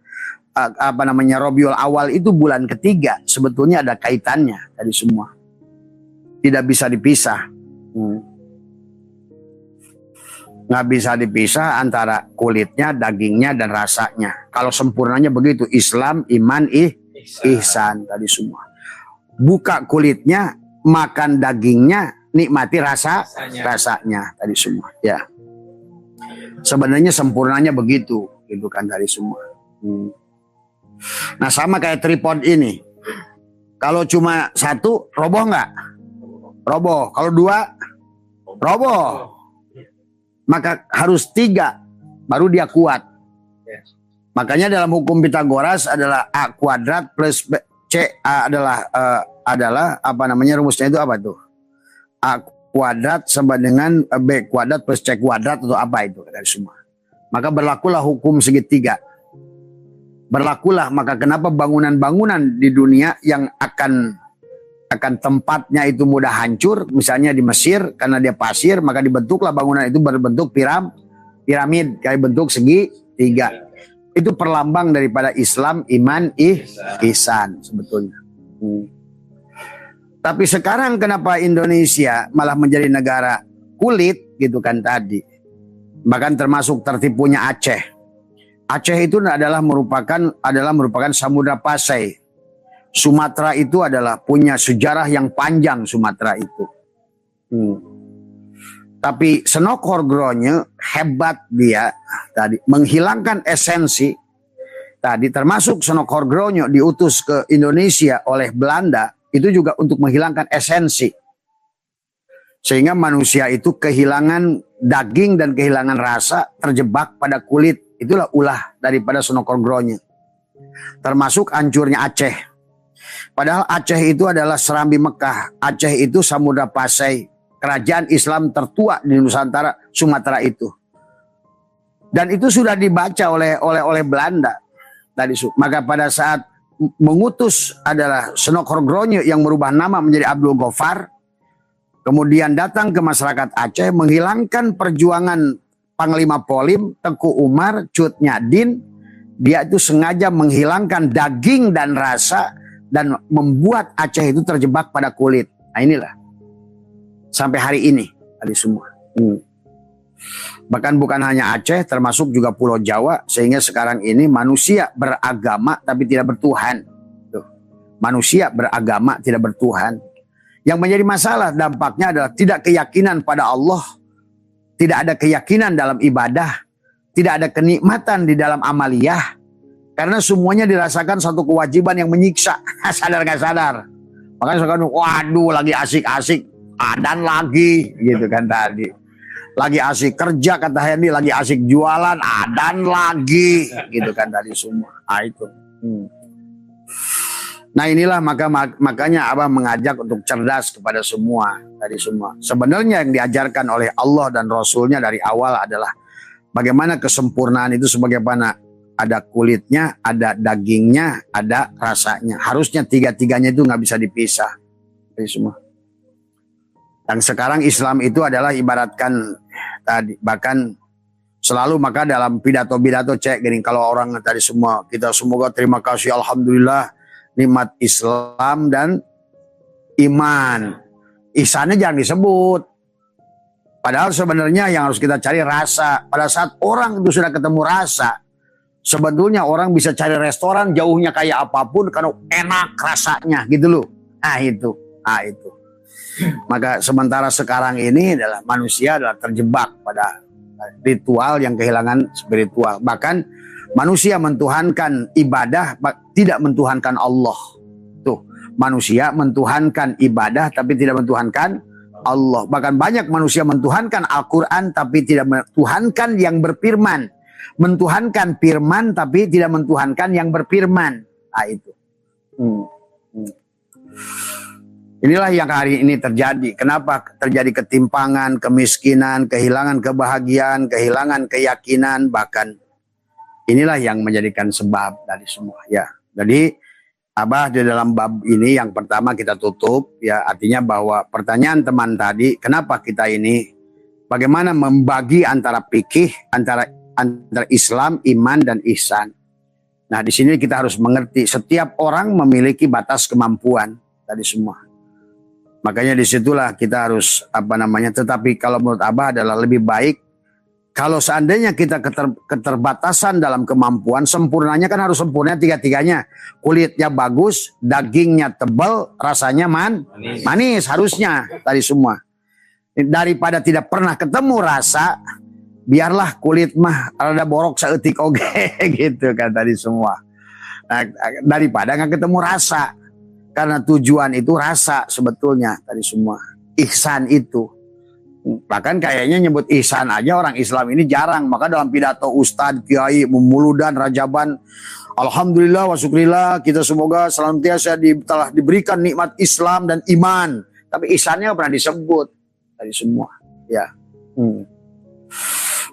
[SPEAKER 1] Rabiul Awal itu bulan ketiga, sebetulnya ada kaitannya dari semua. Tidak bisa dipisah. Nggak bisa dipisah antara kulitnya, dagingnya, dan rasanya. Kalau sempurnanya begitu, Islam, iman, ihsan tadi semua. Buka kulitnya, makan dagingnya, nikmati rasanya tadi semua. Ya, sebenarnya sempurnanya begitu, gitu kan tadi semua. Nah sama kayak tripod ini. Kalau cuma satu, roboh nggak? Roboh. Kalau dua, roboh. Maka harus tiga, baru dia kuat. Makanya dalam hukum Pitagoras adalah A kuadrat plus B, C adalah apa namanya rumusnya itu apa tuh? A kuadrat sama dengan B kuadrat plus C kuadrat atau apa itu dari semua. Maka berlakulah hukum segitiga. Berlakulah, maka kenapa bangunan-bangunan di dunia yang akan tempatnya itu mudah hancur, misalnya di Mesir karena dia pasir, maka dibentuklah bangunan itu berbentuk piramid kayak bentuk segitiga. Itu perlambang daripada Islam, iman, ihsan sebetulnya. Tapi sekarang kenapa Indonesia malah menjadi negara kulit gitu kan tadi. Bahkan termasuk tertipunya Aceh. Aceh itu adalah merupakan Samudra Pasai. Sumatera itu adalah punya sejarah yang panjang Sumatera itu. Tapi Senokhorgronya hebat dia tadi menghilangkan esensi tadi, termasuk Senokhorgronya diutus ke Indonesia oleh Belanda itu juga untuk menghilangkan esensi. Sehingga manusia itu kehilangan daging dan kehilangan rasa, terjebak pada kulit. Itulah ulah daripada Senokhorgronya. Termasuk hancurnya Aceh. Padahal Aceh itu adalah Serambi Mekah. Aceh itu Samudra Pasai. Kerajaan Islam tertua di Nusantara, Sumatera itu. Dan itu sudah dibaca oleh Belanda. Maka pada saat mengutus adalah Senokhorgronya yang merubah nama menjadi Abdul Ghaffar. Kemudian datang ke masyarakat Aceh menghilangkan perjuangan Panglima Polim, Tengku Umar, Cut Nyadin. Dia itu sengaja menghilangkan daging dan rasa dan membuat Aceh itu terjebak pada kulit. Nah inilah. Sampai hari ini tadi semua. Bahkan bukan hanya Aceh, termasuk juga Pulau Jawa. Sehingga sekarang ini manusia beragama tapi tidak bertuhan. Tuh. Manusia beragama tidak bertuhan. Yang menjadi masalah dampaknya adalah tidak keyakinan pada Allah. Tidak ada keyakinan dalam ibadah. Tidak ada kenikmatan di dalam amaliyah. Karena semuanya dirasakan satu kewajiban yang menyiksa. Sadar gak sadar. Makanya sekarang, waduh lagi asik-asik. Adan lagi. Gitu kan tadi. Lagi asik kerja kata Hendy. Lagi asik jualan. Adan lagi. Gitu kan tadi semua. Nah itu. Nah inilah makanya Abah mengajak untuk cerdas kepada semua. Dari semua. Sebenarnya yang diajarkan oleh Allah dan Rasulnya dari awal adalah bagaimana kesempurnaan itu sebagaimana ada kulitnya, ada dagingnya, ada rasanya. Harusnya tiga-tiganya itu nggak bisa dipisah. Dari semua. Dan sekarang Islam itu adalah ibaratkan tadi. Bahkan selalu maka dalam pidato-pidato cek gini. Kalau orang tadi semua kita semoga terima kasih Alhamdulillah nikmat Islam dan iman. Ihsannya jangan disebut. Padahal sebenarnya yang harus kita cari rasa. Pada saat orang itu sudah ketemu rasa, sebetulnya orang bisa cari restoran jauhnya kayak apapun karena enak rasanya gitu loh. Nah itu. Maka sementara sekarang ini adalah manusia adalah terjebak pada ritual yang kehilangan spiritual. Bahkan manusia mentuhankan ibadah, tidak mentuhankan Allah. Tuh, manusia mentuhankan ibadah tapi tidak mentuhankan Allah. Bahkan banyak manusia mentuhankan Al-Quran tapi tidak mentuhankan yang berfirman. Mentuhankan firman tapi tidak mentuhankan yang berfirman. Nah itu. Inilah yang hari ini terjadi. Kenapa terjadi ketimpangan, kemiskinan, kehilangan kebahagiaan, kehilangan keyakinan, bahkan inilah yang menjadikan sebab dari semua ya. Jadi Abah di dalam bab ini yang pertama kita tutup ya, artinya bahwa pertanyaan teman tadi, kenapa kita ini bagaimana membagi antara fikih, antara Islam, iman dan ihsan. Nah, di sini kita harus mengerti setiap orang memiliki batas kemampuan tadi semua. Makanya disitulah kita harus tetapi kalau menurut Abah adalah lebih baik kalau seandainya kita keterbatasan dalam kemampuan, sempurnanya kan harus sempurna tiga-tiganya. Kulitnya bagus, dagingnya tebal, rasanya manis harusnya tadi semua. Daripada tidak pernah ketemu rasa, biarlah kulit mah rada borok saeutik oge gitu kan tadi semua. Nah, daripada nggak ketemu rasa. Karena tujuan itu rasa sebetulnya tadi semua. Ihsan itu. Bahkan kayaknya nyebut ihsan aja orang Islam ini jarang. Maka dalam pidato Ustadz, Kiai, Mumuludan, Rajaban, alhamdulillah wa syukrillah, kita semoga senantiasa telah diberikan nikmat Islam dan iman. Tapi ihsannya pernah disebut tadi semua. Ya.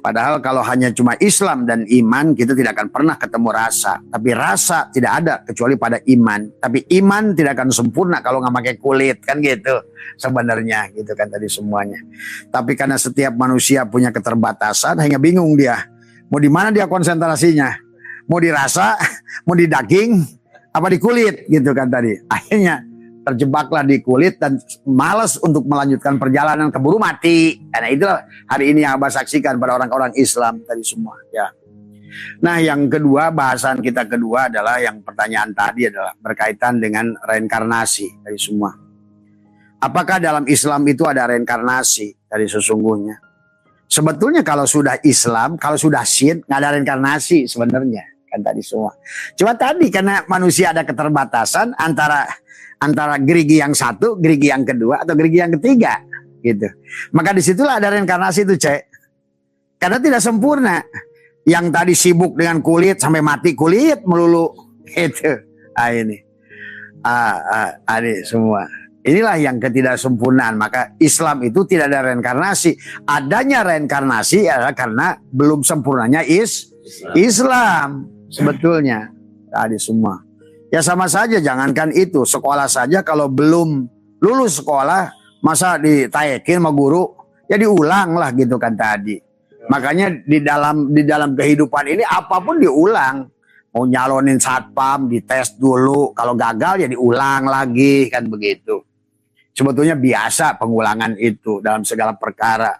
[SPEAKER 1] Padahal kalau hanya cuma Islam dan iman, kita tidak akan pernah ketemu rasa. Tapi rasa tidak ada kecuali pada iman. Tapi iman tidak akan sempurna kalau nggak pakai kulit, kan gitu sebenarnya, gitu kan tadi semuanya. Tapi karena setiap manusia punya keterbatasan, hanya bingung dia. Mau di mana dia konsentrasinya? Mau di rasa, mau di daging, apa di kulit, gitu kan tadi. Akhirnya terjebaklah di kulit dan malas untuk melanjutkan perjalanan, keburu mati. Karena itulah hari ini yang Abah saksikan pada orang-orang Islam tadi semua. Ya. Nah, yang kedua, bahasan kita kedua adalah yang pertanyaan tadi adalah berkaitan dengan reinkarnasi tadi semua. Apakah dalam Islam itu ada reinkarnasi tadi sesungguhnya? Sebetulnya kalau sudah Islam, kalau sudah syirk, nggak ada reinkarnasi sebenarnya kan tadi semua. Cuma tadi karena manusia ada keterbatasan antara gerigi yang satu, gerigi yang kedua, atau gerigi yang ketiga, gitu. Maka disitulah ada reinkarnasi itu, Cek. Karena tidak sempurna. Yang tadi sibuk dengan kulit sampai mati kulit melulu, itu. Ini, semua. Inilah yang ketidaksempurnaan. Maka Islam itu tidak ada reinkarnasi. Adanya reinkarnasi adalah karena belum sempurnanya Islam sebetulnya. Tadi semua. Ya sama saja, jangankan itu, sekolah saja kalau belum lulus sekolah, masa ditayekin sama guru, ya diulang lah gitu kan tadi. Makanya di dalam kehidupan ini apapun diulang. Mau nyalonin satpam, dites dulu, kalau gagal ya diulang lagi, kan begitu. Sebetulnya biasa pengulangan itu dalam segala perkara.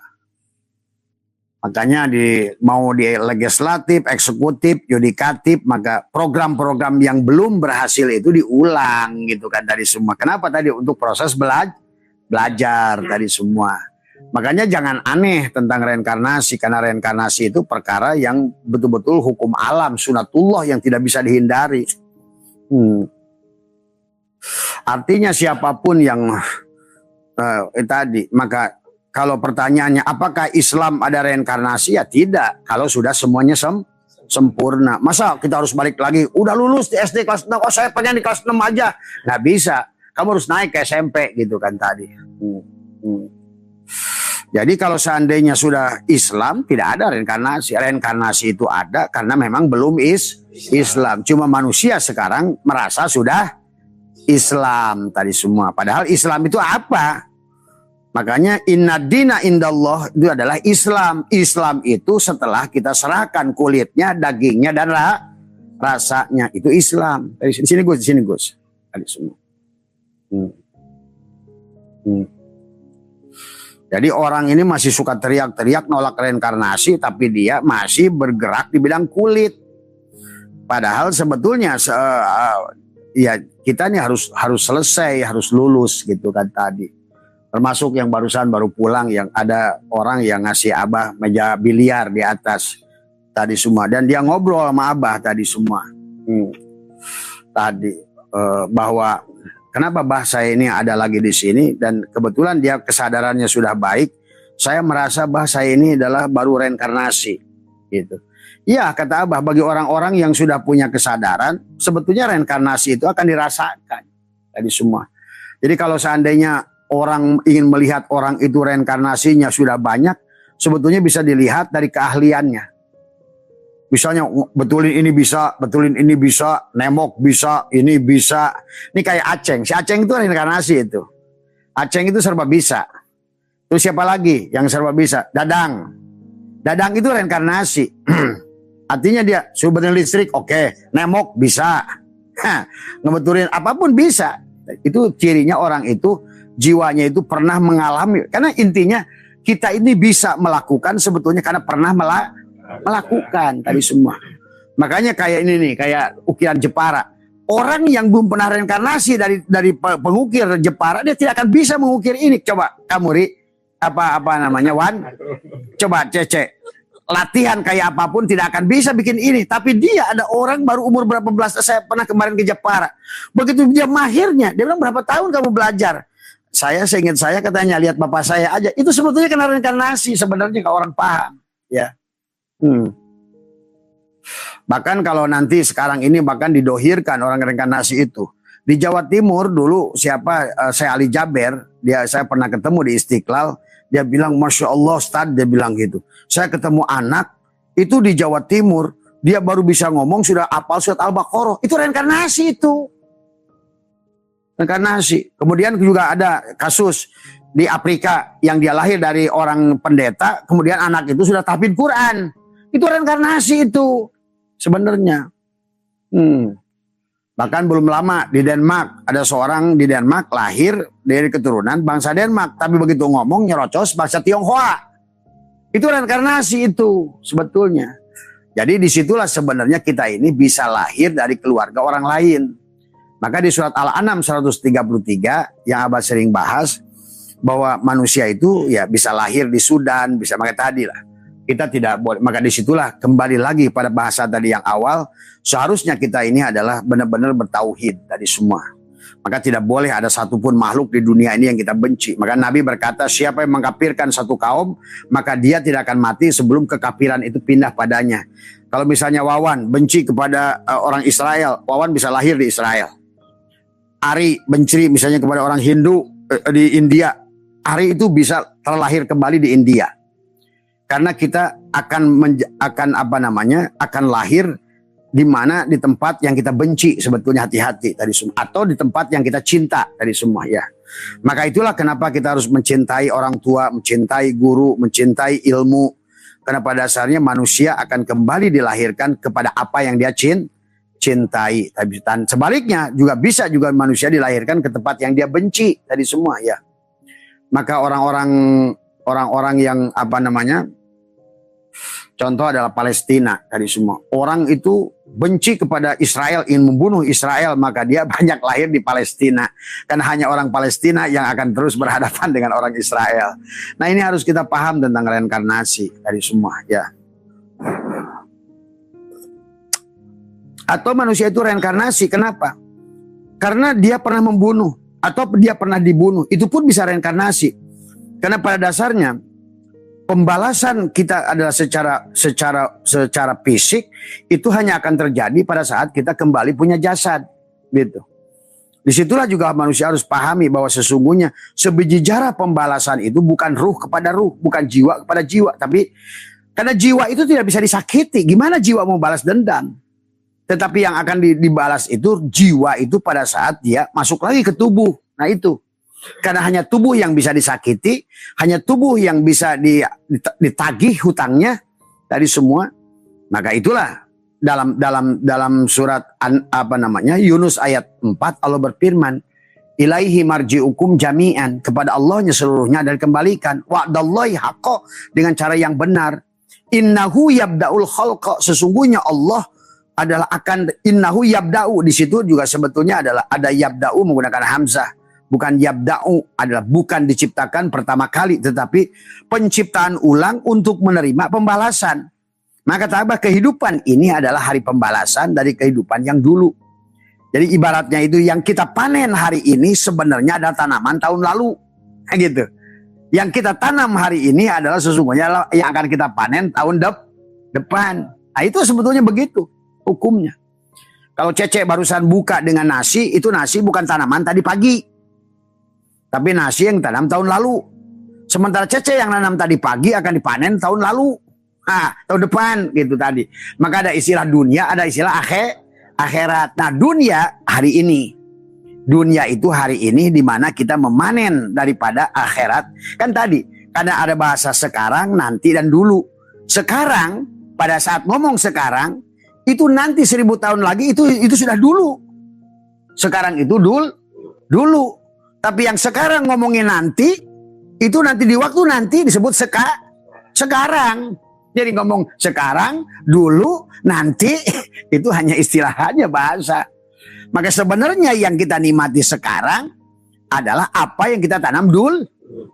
[SPEAKER 1] Makanya mau di legislatif, eksekutif, yudikatif, maka program-program yang belum berhasil itu diulang gitu kan tadi semua. Kenapa tadi? Untuk proses belajar tadi semua. Makanya jangan aneh tentang reinkarnasi, karena reinkarnasi itu perkara yang betul-betul hukum alam, sunatullah yang tidak bisa dihindari. Artinya siapapun yang tadi, maka kalau pertanyaannya apakah Islam ada reinkarnasi? Ya tidak. Kalau sudah semuanya sempurna. Masa kita harus balik lagi? Udah lulus di SD kelas 6, oh saya pengen di kelas 6 aja. Nggak bisa. Kamu harus naik ke SMP gitu kan tadi. Jadi kalau seandainya sudah Islam, tidak ada reinkarnasi. Reinkarnasi itu ada karena memang belum Islam. Cuma manusia sekarang merasa sudah Islam tadi semua. Padahal Islam itu apa? Makanya inna dina indallah itu adalah Islam. Islam itu setelah kita serahkan kulitnya, dagingnya, dan rasanya. Itu Islam. Di sini Gus. Tadi semua. Jadi orang ini masih suka teriak-teriak nolak reinkarnasi, tapi dia masih bergerak di bidang kulit. Padahal sebetulnya ya kita ini harus selesai, harus lulus gitu kan tadi. Termasuk yang baru pulang, yang ada orang yang ngasih Abah meja biliar di atas tadi semua, dan dia ngobrol sama Abah tadi semua. Tadi bahwa kenapa Bah saya ini ada lagi di sini, dan kebetulan dia kesadarannya sudah baik. Saya merasa Bah saya ini adalah baru reinkarnasi, gitu. Iya kata Abah, bagi orang-orang yang sudah punya kesadaran, sebetulnya reinkarnasi itu akan dirasakan tadi semua. Jadi kalau seandainya orang ingin melihat orang itu reinkarnasinya sudah banyak, sebetulnya bisa dilihat dari keahliannya. Misalnya betulin ini bisa, nemok bisa, ini bisa. Ini kayak Aceng. Si Aceng itu reinkarnasi itu. Aceng itu serba bisa. Terus siapa lagi yang serba bisa? Dadang. Dadang itu reinkarnasi. Artinya dia sumber listrik, oke. Nemok bisa. Ngebetulin apapun bisa. Itu cirinya orang itu, jiwanya itu pernah mengalami. Karena intinya kita ini bisa melakukan sebetulnya karena pernah melakukan tadi semua. Makanya kayak ini nih, kayak ukiran Jepara. Orang yang belum pernah reinkarnasi dari pengukir Jepara, dia tidak akan bisa mengukir ini. Coba kamu Ri, apa namanya Wan? Coba Cece. latihan kayak apapun tidak akan bisa bikin ini. Tapi dia ada orang baru umur berapa belas, saya pernah kemarin ke Jepara. Begitu dia mahirnya, dia bilang berapa tahun kamu belajar? Seingat saya katanya lihat bapak saya aja. Itu sebetulnya kena reinkarnasi sebenarnya kalau orang paham. Ya. Bahkan kalau nanti sekarang ini bahkan didohirkan orang reinkarnasi itu. Di Jawa Timur dulu saya Ali Jaber, saya pernah ketemu di Istiqlal, dia bilang Masya Allah Ustaz, dia bilang gitu. Saya ketemu anak itu di Jawa Timur, dia baru bisa ngomong sudah hafal surat Al-Baqarah. Itu reinkarnasi itu. Reinkarnasi. Kemudian juga ada kasus di Afrika yang dia lahir dari orang pendeta, kemudian anak itu sudah tahfidz Quran. Itu reinkarnasi itu sebenarnya. Bahkan belum lama di Denmark, ada seorang di Denmark lahir dari keturunan bangsa Denmark, tapi begitu ngomong nyerocos bangsa Tionghoa. Itu reinkarnasi itu sebetulnya. Jadi disitulah sebenarnya kita ini bisa lahir dari keluarga orang lain. Maka di surat Al-An'am 133 yang Abah sering bahas, bahwa manusia itu ya bisa lahir di Sudan, bisa pakai tadi lah. Kita tidak boleh, maka disitulah kembali lagi pada bahasa tadi yang awal, seharusnya kita ini adalah benar-benar bertauhid dari semua. Maka tidak boleh ada satupun makhluk di dunia ini yang kita benci. Maka Nabi berkata, siapa yang mengkafirkan satu kaum, maka dia tidak akan mati sebelum kekafiran itu pindah padanya. Kalau misalnya Wawan benci kepada orang Israel, Wawan bisa lahir di Israel. Ari benci misalnya kepada orang Hindu di India, Ari itu bisa terlahir kembali di India. Karena kita akan lahir di mana di tempat yang kita benci sebetulnya, hati-hati tadi semua, atau di tempat yang kita cinta tadi semua ya. Maka itulah kenapa kita harus mencintai orang tua, mencintai guru, mencintai ilmu. Karena pada dasarnya manusia akan kembali dilahirkan kepada apa yang dia cintai. Dan sebaliknya juga bisa juga manusia dilahirkan ke tempat yang dia benci tadi semua ya. Maka orang-orang yang contoh adalah Palestina tadi semua. Orang itu benci kepada Israel, ingin membunuh Israel, maka dia banyak lahir di Palestina. Kan hanya orang Palestina yang akan terus berhadapan dengan orang Israel. Nah ini harus kita paham tentang reinkarnasi tadi semua ya. Atau manusia itu reinkarnasi, kenapa? Karena dia pernah membunuh atau dia pernah dibunuh, itu pun bisa reinkarnasi. Karena pada dasarnya pembalasan kita adalah secara fisik itu hanya akan terjadi pada saat kita kembali punya jasad, gitu. Disitulah juga manusia harus pahami bahwa sesungguhnya sebiji jarah pembalasan itu bukan ruh kepada ruh, bukan jiwa kepada jiwa, tapi karena jiwa itu tidak bisa disakiti. Gimana jiwa mau balas dendam? Tetapi yang akan dibalas itu jiwa itu pada saat dia masuk lagi ke tubuh. Nah itu. Karena hanya tubuh yang bisa disakiti, hanya tubuh yang bisa ditagih hutangnya dari semua. Maka itulah dalam surat Yunus ayat 4 Allah berfirman, ilaihi marji'ukum jami'an, kepada Allahnya seluruhnya dan kembalikan. Wa'dallahi haqqo, dengan cara yang benar. Innahu yabda'ul khalqa, sesungguhnya Allah adalah innahu yabda'u, di situ juga sebetulnya adalah ada yabda'u menggunakan hamzah. Bukan yabda'u, adalah bukan diciptakan pertama kali, tetapi penciptaan ulang untuk menerima pembalasan. Maka kata kehidupan ini adalah hari pembalasan dari kehidupan yang dulu. Jadi ibaratnya itu yang kita panen hari ini sebenarnya ada tanaman tahun lalu. Gitu. Yang kita tanam hari ini adalah sesungguhnya yang akan kita panen tahun depan. Nah itu sebetulnya begitu hukumnya. Kalau Cece barusan buka dengan nasi, itu nasi bukan tanaman tadi pagi. Tapi nasi yang tanam tahun lalu. Sementara Cece yang nanam tadi pagi akan dipanen tahun lalu. Nah, tahun depan gitu tadi. Maka ada istilah dunia, ada istilah akhirat. Nah, dunia hari ini. Dunia itu hari ini di mana kita memanen daripada akhirat. Kan tadi, karena ada bahasa sekarang, nanti, dan dulu. Sekarang, pada saat ngomong sekarang, itu nanti 1000 tahun lagi itu sudah dulu. Sekarang itu dulu. Tapi yang sekarang ngomongin nanti, itu nanti di waktu nanti disebut sekarang. Jadi ngomong sekarang, dulu, nanti, itu hanya istilahnya bahasa. Maka sebenarnya yang kita nikmati sekarang adalah apa yang kita tanam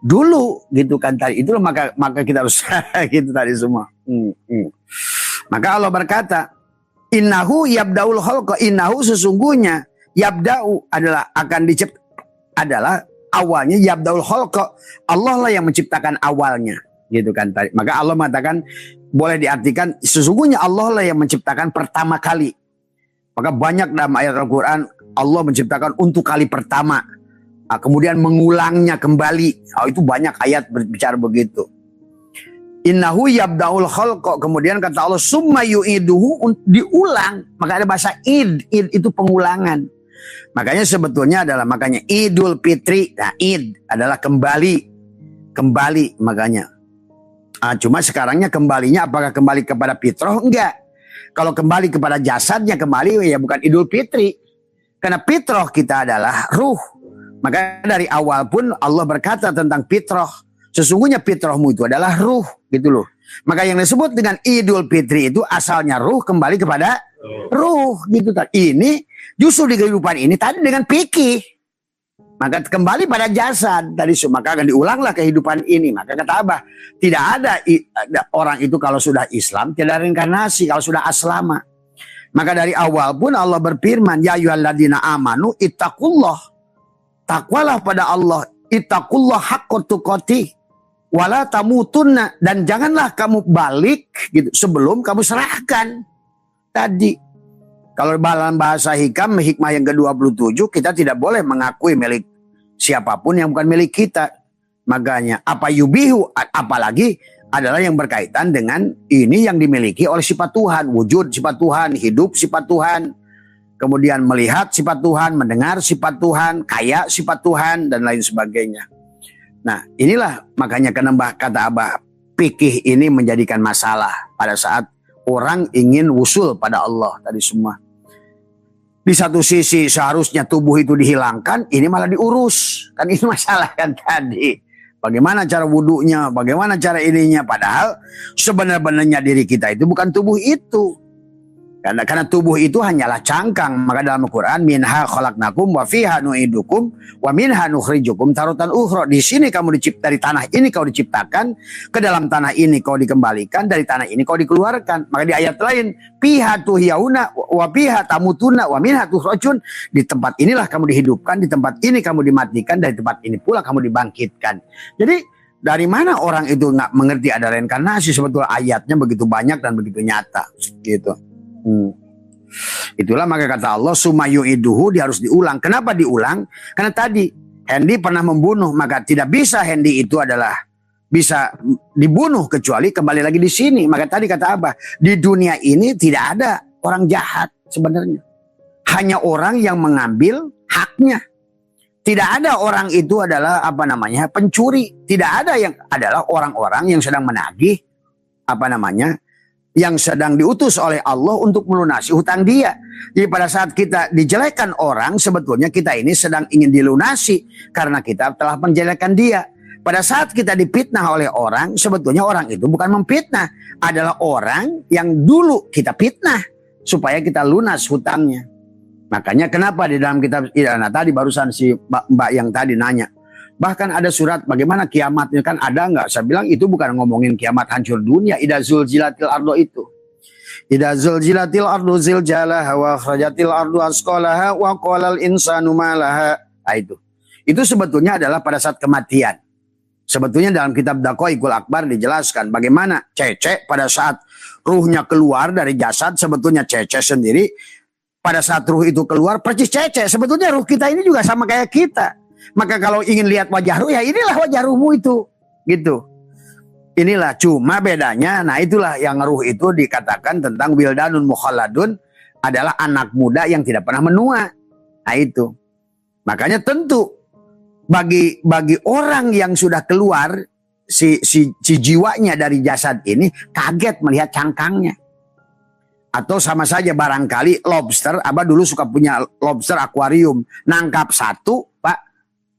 [SPEAKER 1] Dulu gitu kan tadi. Itulah maka kita harus gitu tadi semua. Maka Allah berkata, innahu yabda'ul khalqa, innahu sesungguhnya yabda'u adalah akan adalah awalnya yabda'ul khalqa. Allah lah yang menciptakan awalnya gitu kan tadi. Maka Allah mengatakan, boleh diartikan sesungguhnya Allah lah yang menciptakan pertama kali. Maka banyak dalam ayat Al-Quran Allah menciptakan untuk kali pertama. Kemudian mengulangnya kembali. Itu banyak ayat berbicara begitu. Innahu yabda'ul khalqa. Kemudian kata Allah summa yu'iduhu, diulang. Maka ada bahasa id itu pengulangan. Makanya sebetulnya adalah makanya Idul Fitri. Nah, id adalah kembali makanya. Cuma sekarangnya kembalinya apakah kembali kepada fitrah? Enggak. Kalau kembali kepada jasadnya kembali ya bukan Idul Fitri. Karena fitrah kita adalah ruh. Maka dari awal pun Allah berkata tentang fitrah. Sesungguhnya fitrahmu itu adalah ruh gitu loh. Maka yang disebut dengan Idul Fitri itu asalnya ruh kembali kepada ruh gitu. Ini justru di kehidupan ini tadi dengan fikih. Maka kembali pada jasad tadi, maka akan diulanglah kehidupan ini. Maka kata Abah, tidak ada orang itu kalau sudah Islam tidak ada reinkarnasi kalau sudah aslama. Maka dari awal pun Allah berfirman, ya ayyuhalladzina amanu ittaqullah. Takwalah pada Allah, ittaqullah haqqa tuqatih wala tamutunna, dan janganlah kamu balik gitu sebelum kamu serahkan. Tadi kalau dalam bahasa hikmah yang ke-27, kita tidak boleh mengakui milik siapapun yang bukan milik kita. Makanya apa yubihu, apalagi adalah yang berkaitan dengan ini yang dimiliki oleh sifat Tuhan, wujud sifat Tuhan, hidup sifat Tuhan, kemudian melihat sifat Tuhan, mendengar sifat Tuhan, kaya sifat Tuhan, dan lain sebagainya. Nah inilah makanya kenapa kata Abah, fikih ini menjadikan masalah pada saat orang ingin wusul pada Allah tadi semua. Di satu sisi seharusnya tubuh itu dihilangkan, ini malah diurus. Kan ini masalah kan tadi. Bagaimana cara wudhunya, bagaimana cara ininya. Padahal sebenarnya diri kita itu bukan tubuh itu. Karena tubuh itu hanyalah cangkang. Maka dalam Al-Quran, minha khalaqnakum wa fiha nu'idukum wa minha nukhrijukum taratan ukhra. Di sini kamu dari tanah ini kau diciptakan, ke dalam tanah ini kau dikembalikan, dari tanah ini kau dikeluarkan. Maka di ayat lain, fiha tuhyauna wa fiha tamutuna wa minha tukhrajun. Di tempat inilah kamu dihidupkan, di tempat ini kamu dimatikan, dari tempat ini pula kamu dibangkitkan. Jadi dari mana orang itu nggak mengerti ada reinkarnasi? Sebetulnya ayatnya begitu banyak dan begitu nyata gitu. Itulah maka kata Allah sumayu iduhu, dia harus diulang. Kenapa diulang? Karena tadi Hendy pernah membunuh, maka tidak bisa Hendy itu adalah bisa dibunuh kecuali kembali lagi di sini. Maka tadi kata Abah, di dunia ini tidak ada orang jahat sebenarnya, hanya orang yang mengambil haknya. Tidak ada orang itu adalah pencuri. Tidak ada yang adalah orang-orang yang sedang menagih yang sedang diutus oleh Allah untuk melunasi hutang dia. Jadi pada saat kita dijelekkan orang, sebetulnya kita ini sedang ingin dilunasi karena kita telah menjelekkan dia. Pada saat kita dipitnah oleh orang, sebetulnya orang itu bukan memfitnah, adalah orang yang dulu kita fitnah supaya kita lunas hutangnya. Makanya kenapa di dalam kitab, tadi barusan si mbak yang tadi nanya, bahkan ada surat bagaimana kiamatnya, kan ada nggak? Saya bilang itu bukan ngomongin kiamat hancur dunia. Idza zulzilatil ardu itu. Idza zulzilatil ardu ziljalaha wa akhrajatil ardu asqalaha wa qalal insanu ma laha. Itu. Itu sebetulnya adalah pada saat kematian. Sebetulnya dalam kitab Daqaiqul Akbar dijelaskan bagaimana cece pada saat ruhnya keluar dari jasad, sebetulnya cece sendiri pada saat ruh itu keluar percis cece. Sebetulnya ruh kita ini juga sama kayak kita. Maka kalau ingin lihat wajah ruh, ya inilah wajah ruhmu itu. Gitu. Inilah cuma bedanya. Nah itulah yang ruh itu dikatakan tentang wildanun mukhalladun, adalah anak muda yang tidak pernah menua. Nah itu. Makanya tentu bagi orang yang sudah keluar si jiwanya dari jasad ini kaget melihat cangkangnya. Atau sama saja barangkali lobster, Abah dulu suka punya lobster akuarium, nangkap satu, Pak,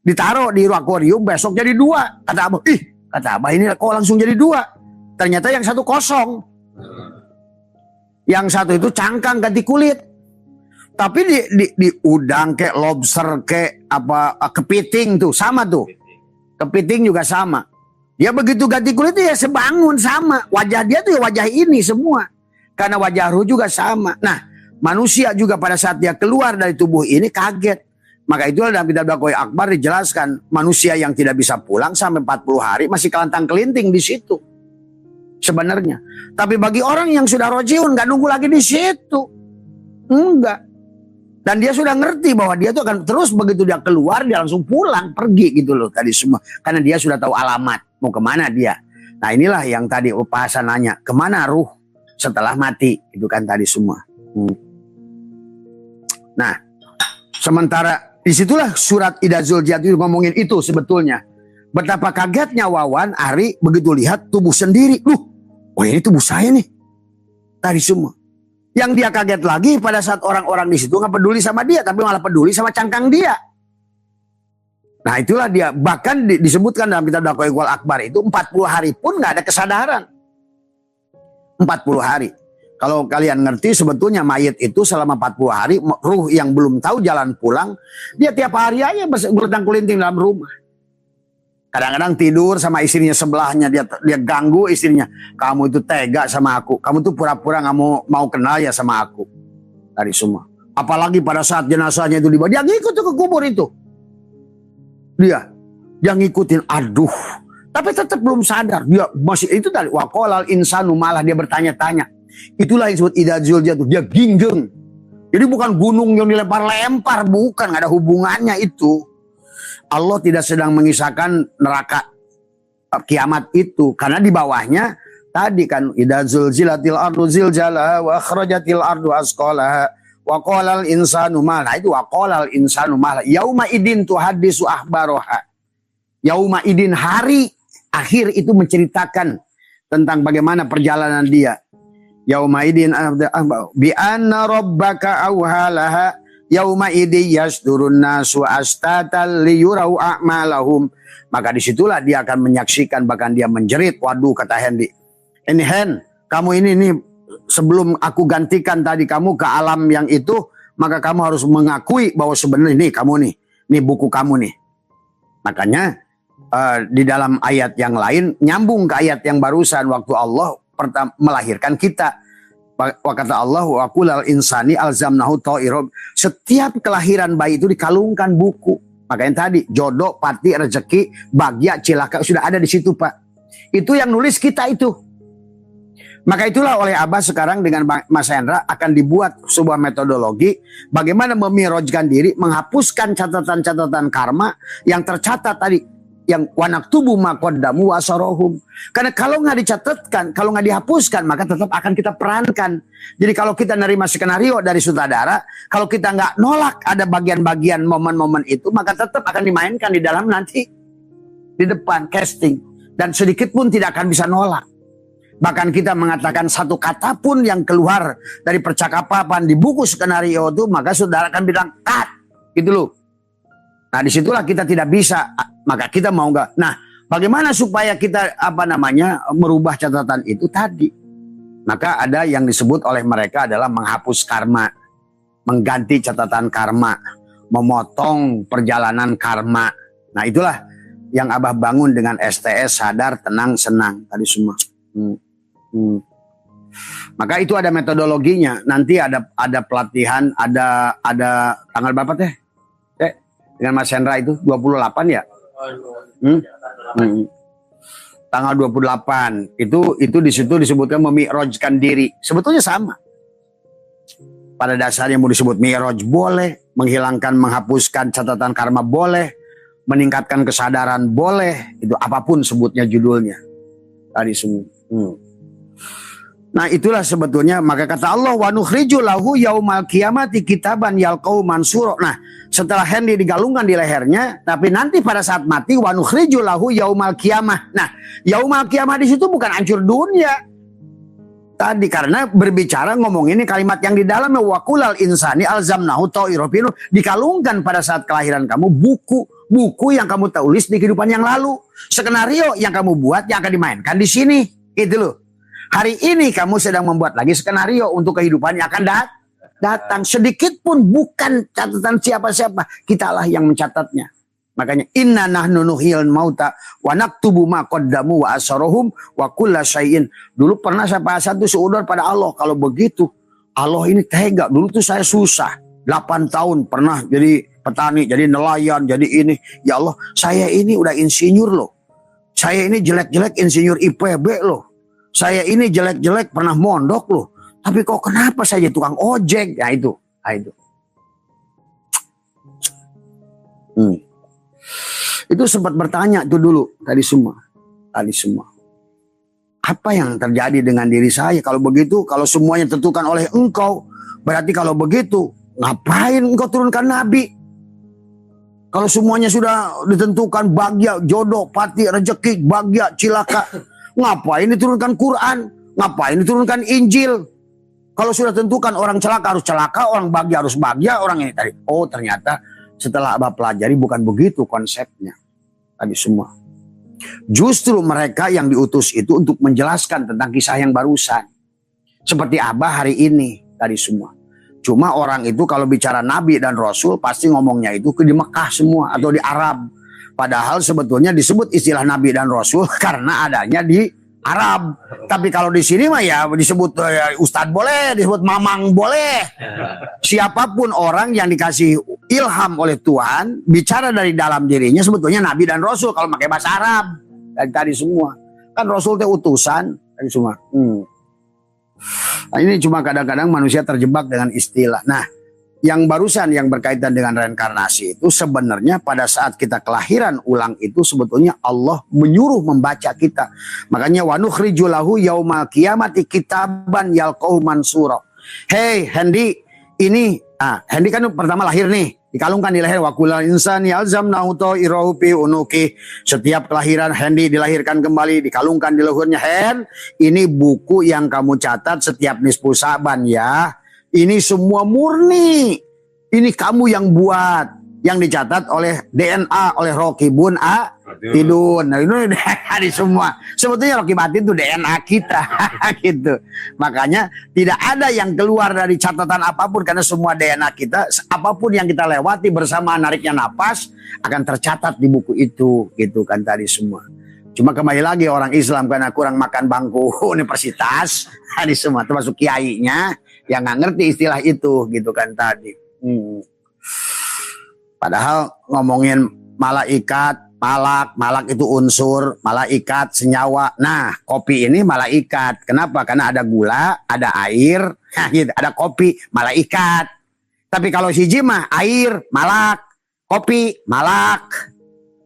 [SPEAKER 1] ditaruh di akuarium, besok jadi dua. Kata Abah, ini kok langsung jadi dua? Ternyata yang satu kosong. Yang satu itu cangkang ganti kulit. Tapi di udang kayak lobster kayak kepiting tuh sama tuh. Kepiting juga sama. Dia begitu ganti kulit ya sebangun sama. Wajah dia tuh ya wajah ini semua. Karena wajah ruh juga sama. Nah, manusia juga pada saat dia keluar dari tubuh ini kaget. Maka itulah dalam kitab Dakwah Akbar dijelaskan. Manusia yang tidak bisa pulang sampai 40 hari masih kelantang kelinting di situ. Sebenarnya. Tapi bagi orang yang sudah rojiun gak nunggu lagi di situ. Enggak. Dan dia sudah ngerti bahwa dia tuh akan terus begitu dia keluar dia langsung pulang pergi gitu loh tadi semua. Karena dia sudah tahu alamat mau kemana dia. Nah inilah yang tadi Pak Hasan nanya. Kemana ruh setelah mati. Itu kan tadi semua. Nah sementara disitulah surat Idza Zuljiyat itu ngomongin itu sebetulnya. Betapa kagetnya Wawan Ari begitu lihat tubuh sendiri. Oh ini tubuh saya nih. Tadi semua. Yang dia kaget lagi pada saat orang-orang di situ nggak peduli sama dia. Tapi malah peduli sama cangkang dia. Nah itulah dia. Bahkan disebutkan dalam kitab Dakwah Akbar itu 40 hari pun nggak ada kesadaran. 40 hari. Kalau kalian ngerti sebetulnya mayit itu selama 40 hari. Ruh yang belum tahu jalan pulang. Dia tiap hari aja bertang kulinting dalam rumah. Kadang-kadang tidur sama istrinya sebelahnya. Dia ganggu istrinya. Kamu itu tega sama aku. Kamu tuh pura-pura gak mau kenal ya sama aku. Dari semua. Apalagi pada saat jenazahnya itu dibawa. Dia ngikut ke kubur itu. Dia ngikutin. Aduh. Tapi tetap belum sadar. Dia masih itu tadi. Waqalal insanu malah dia bertanya-tanya. Itulah yang disebut Idza Zuljiyat. Dia ginggeng. Jadi bukan gunung yang dilempar-lempar. Bukan. Gak ada hubungannya itu. Allah tidak sedang mengisahkan neraka kiamat itu. Karena di bawahnya tadi kan. Idza zulzilatil ardu zilzalaha wa akhrajatil ardu asqalaha wa qalal insanu ma. Nah itu wa qalal insanu ma. Yauma idin tuhaddisu akhbaroha. Yauma idin hari akhir itu menceritakan tentang bagaimana perjalanan dia. Yauma idin bi anna rabbaka awhalaha. Yauma idin yasdurun nasu astatal liyurau a'malahum. Maka disitulah dia akan menyaksikan, bahkan dia menjerit. Waduh kata Hendy. Ini Hen, kamu ini sebelum aku gantikan tadi kamu ke alam yang itu, maka kamu harus mengakui bahwa sebenarnya ini kamu nih buku kamu nih. Makanya di dalam ayat yang lain nyambung ke ayat yang barusan waktu Allah melahirkan kita. Wa kata Allah wa kulal insani alzamnahu ta'irab. Setiap kelahiran bayi itu dikalungkan buku. Makanya tadi jodoh, pati, rezeki, bahagia, cilaka sudah ada di situ Pak. Itu yang nulis kita itu. Maka itulah oleh Abah sekarang dengan Mas Hendra akan dibuat sebuah metodologi bagaimana memirojkan diri, menghapuskan catatan-catatan karma yang tercatat tadi. Yang wanak tubuh maqaddamu wasarohum. Karena kalau nggak dicatatkan, kalau nggak dihapuskan, maka tetap akan kita perankan. Jadi kalau kita nerima skenario dari sutradara, kalau kita nggak nolak ada bagian-bagian momen-momen itu, maka tetap akan dimainkan di dalam nanti di depan casting. Dan sedikit pun tidak akan bisa nolak. Bahkan kita mengatakan satu kata pun yang keluar dari percakapan di buku skenario itu, maka saudara akan bilang cut, gitu loh. Nah disitulah kita tidak bisa, maka kita mau nggak. Nah bagaimana supaya kita merubah catatan itu tadi? Maka ada yang disebut oleh mereka adalah menghapus karma, mengganti catatan karma, memotong perjalanan karma. Nah itulah yang Abah bangun dengan STS sadar, tenang, senang tadi semua. Maka itu ada metodologinya. Nanti ada pelatihan, ada tanggal berapa teh? Dengan Mas Hendra itu 28 ya? Tanggal 28 itu di situ disebutkan memi'rajkan diri. Sebetulnya sama. Pada dasarnya mau disebut mi'raj boleh, menghilangkan, menghapuskan catatan karma boleh, meningkatkan kesadaran boleh, itu apapun sebutnya judulnya. Tadi semua. Nah itulah sebetulnya, maka kata Allah wa nukhriju lahu yaumal qiyamati kitaban yalqau mansura. Nah setelah Hendy digalungkan di lehernya, tapi nanti pada saat mati wa nukhriju lahu yaumal qiyamah. Nah yaumal qiyamah di situ bukan hancur dunia tadi, karena berbicara ngomong ini kalimat yang di dalamnya wa kulal insani alzamnahu ta'irofinu, dikalungkan pada saat kelahiran kamu buku yang kamu tulis di kehidupan yang lalu, skenario yang kamu buat yang akan dimainkan di sini, itu loh. Hari ini kamu sedang membuat lagi skenario untuk kehidupan yang akan datang. Sedikit pun bukan catatan siapa-siapa. Kitalah yang mencatatnya. Makanya inna nahnu nuhyil mauta wa naktubu ma qaddamu wa asarohum wa kulla syai'in. Dulu pernah saya pasang tuh seudar pada Allah. Kalau begitu Allah ini tega. Dulu tuh saya susah. 8 tahun pernah jadi petani, jadi nelayan, jadi ini. Ya Allah, saya ini udah insinyur loh. Saya ini jelek-jelek insinyur IPB loh. Saya ini jelek-jelek pernah mondok loh. Tapi kok kenapa saya jadi tukang ojek? Ya itu. Nah, itu. Itu sempat bertanya tuh dulu tadi semua. Apa yang terjadi dengan diri saya? Kalau begitu, kalau semuanya ditentukan oleh engkau, berarti kalau begitu, ngapain engkau turunkan nabi? Kalau semuanya sudah ditentukan bahagia, jodoh, pati, rezeki, bahagia, cilaka, ngapain diturunkan Quran? Ngapain diturunkan Injil? Kalau sudah tentukan orang celaka harus celaka, orang bahagia harus bahagia, orang ini tadi. Oh ternyata setelah Abah pelajari bukan begitu konsepnya. Tadi semua. Justru mereka yang diutus itu untuk menjelaskan tentang kisah yang barusan. Seperti Abah hari ini tadi semua. Cuma orang itu kalau bicara Nabi dan Rasul pasti ngomongnya itu di Mekah semua atau di Arab. Padahal sebetulnya disebut istilah Nabi dan Rasul karena adanya di Arab. Tapi kalau di sini mah ya disebut Ustadz boleh, disebut Mamang boleh. Siapapun orang yang dikasih ilham oleh Tuhan bicara dari dalam dirinya sebetulnya Nabi dan Rasul kalau pakai bahasa Arab. Tadi semua kan Rasul itu utusan tadi semua. Nah, ini cuma kadang-kadang manusia terjebak dengan istilah. Nah, yang barusan yang berkaitan dengan reinkarnasi itu sebenarnya pada saat kita kelahiran ulang itu sebetulnya Allah menyuruh membaca kita. Makanya wa nukhriju lahu yaumal qiyamati kitaban yalqahu mansura. Hey Hendy, ini Hendy kan pertama lahir nih, dikalungkan di leher wa kullal insani alzamnahu ta'irahu fi unuki. Setiap kelahiran Hendy dilahirkan kembali, dikalungkan di lehernya. Hen, ini buku yang kamu catat setiap nisfu Saban ya. Ini semua murni. Ini kamu yang buat. Yang dicatat oleh DNA, oleh Rocky Bun Tidun. Nah, ini dari semua. Sebetulnya Rocky Batin itu DNA kita. Gitu. Makanya tidak ada yang keluar dari catatan apapun. Karena semua DNA kita, apapun yang kita lewati bersama nariknya napas, akan tercatat di buku itu. Gitu kan tadi semua. Cuma kembali lagi orang Islam karena kurang makan bangku universitas. Tadi semua termasuk kiainya. Yang nggak ngerti istilah itu gitu kan tadi. Padahal ngomongin malaikat, malak itu unsur, malaikat senyawa. Nah, kopi ini malaikat. Kenapa? Karena ada gula, ada air, gitu. Ada kopi, malaikat. Tapi kalau hiji mah air, malak, kopi, malak.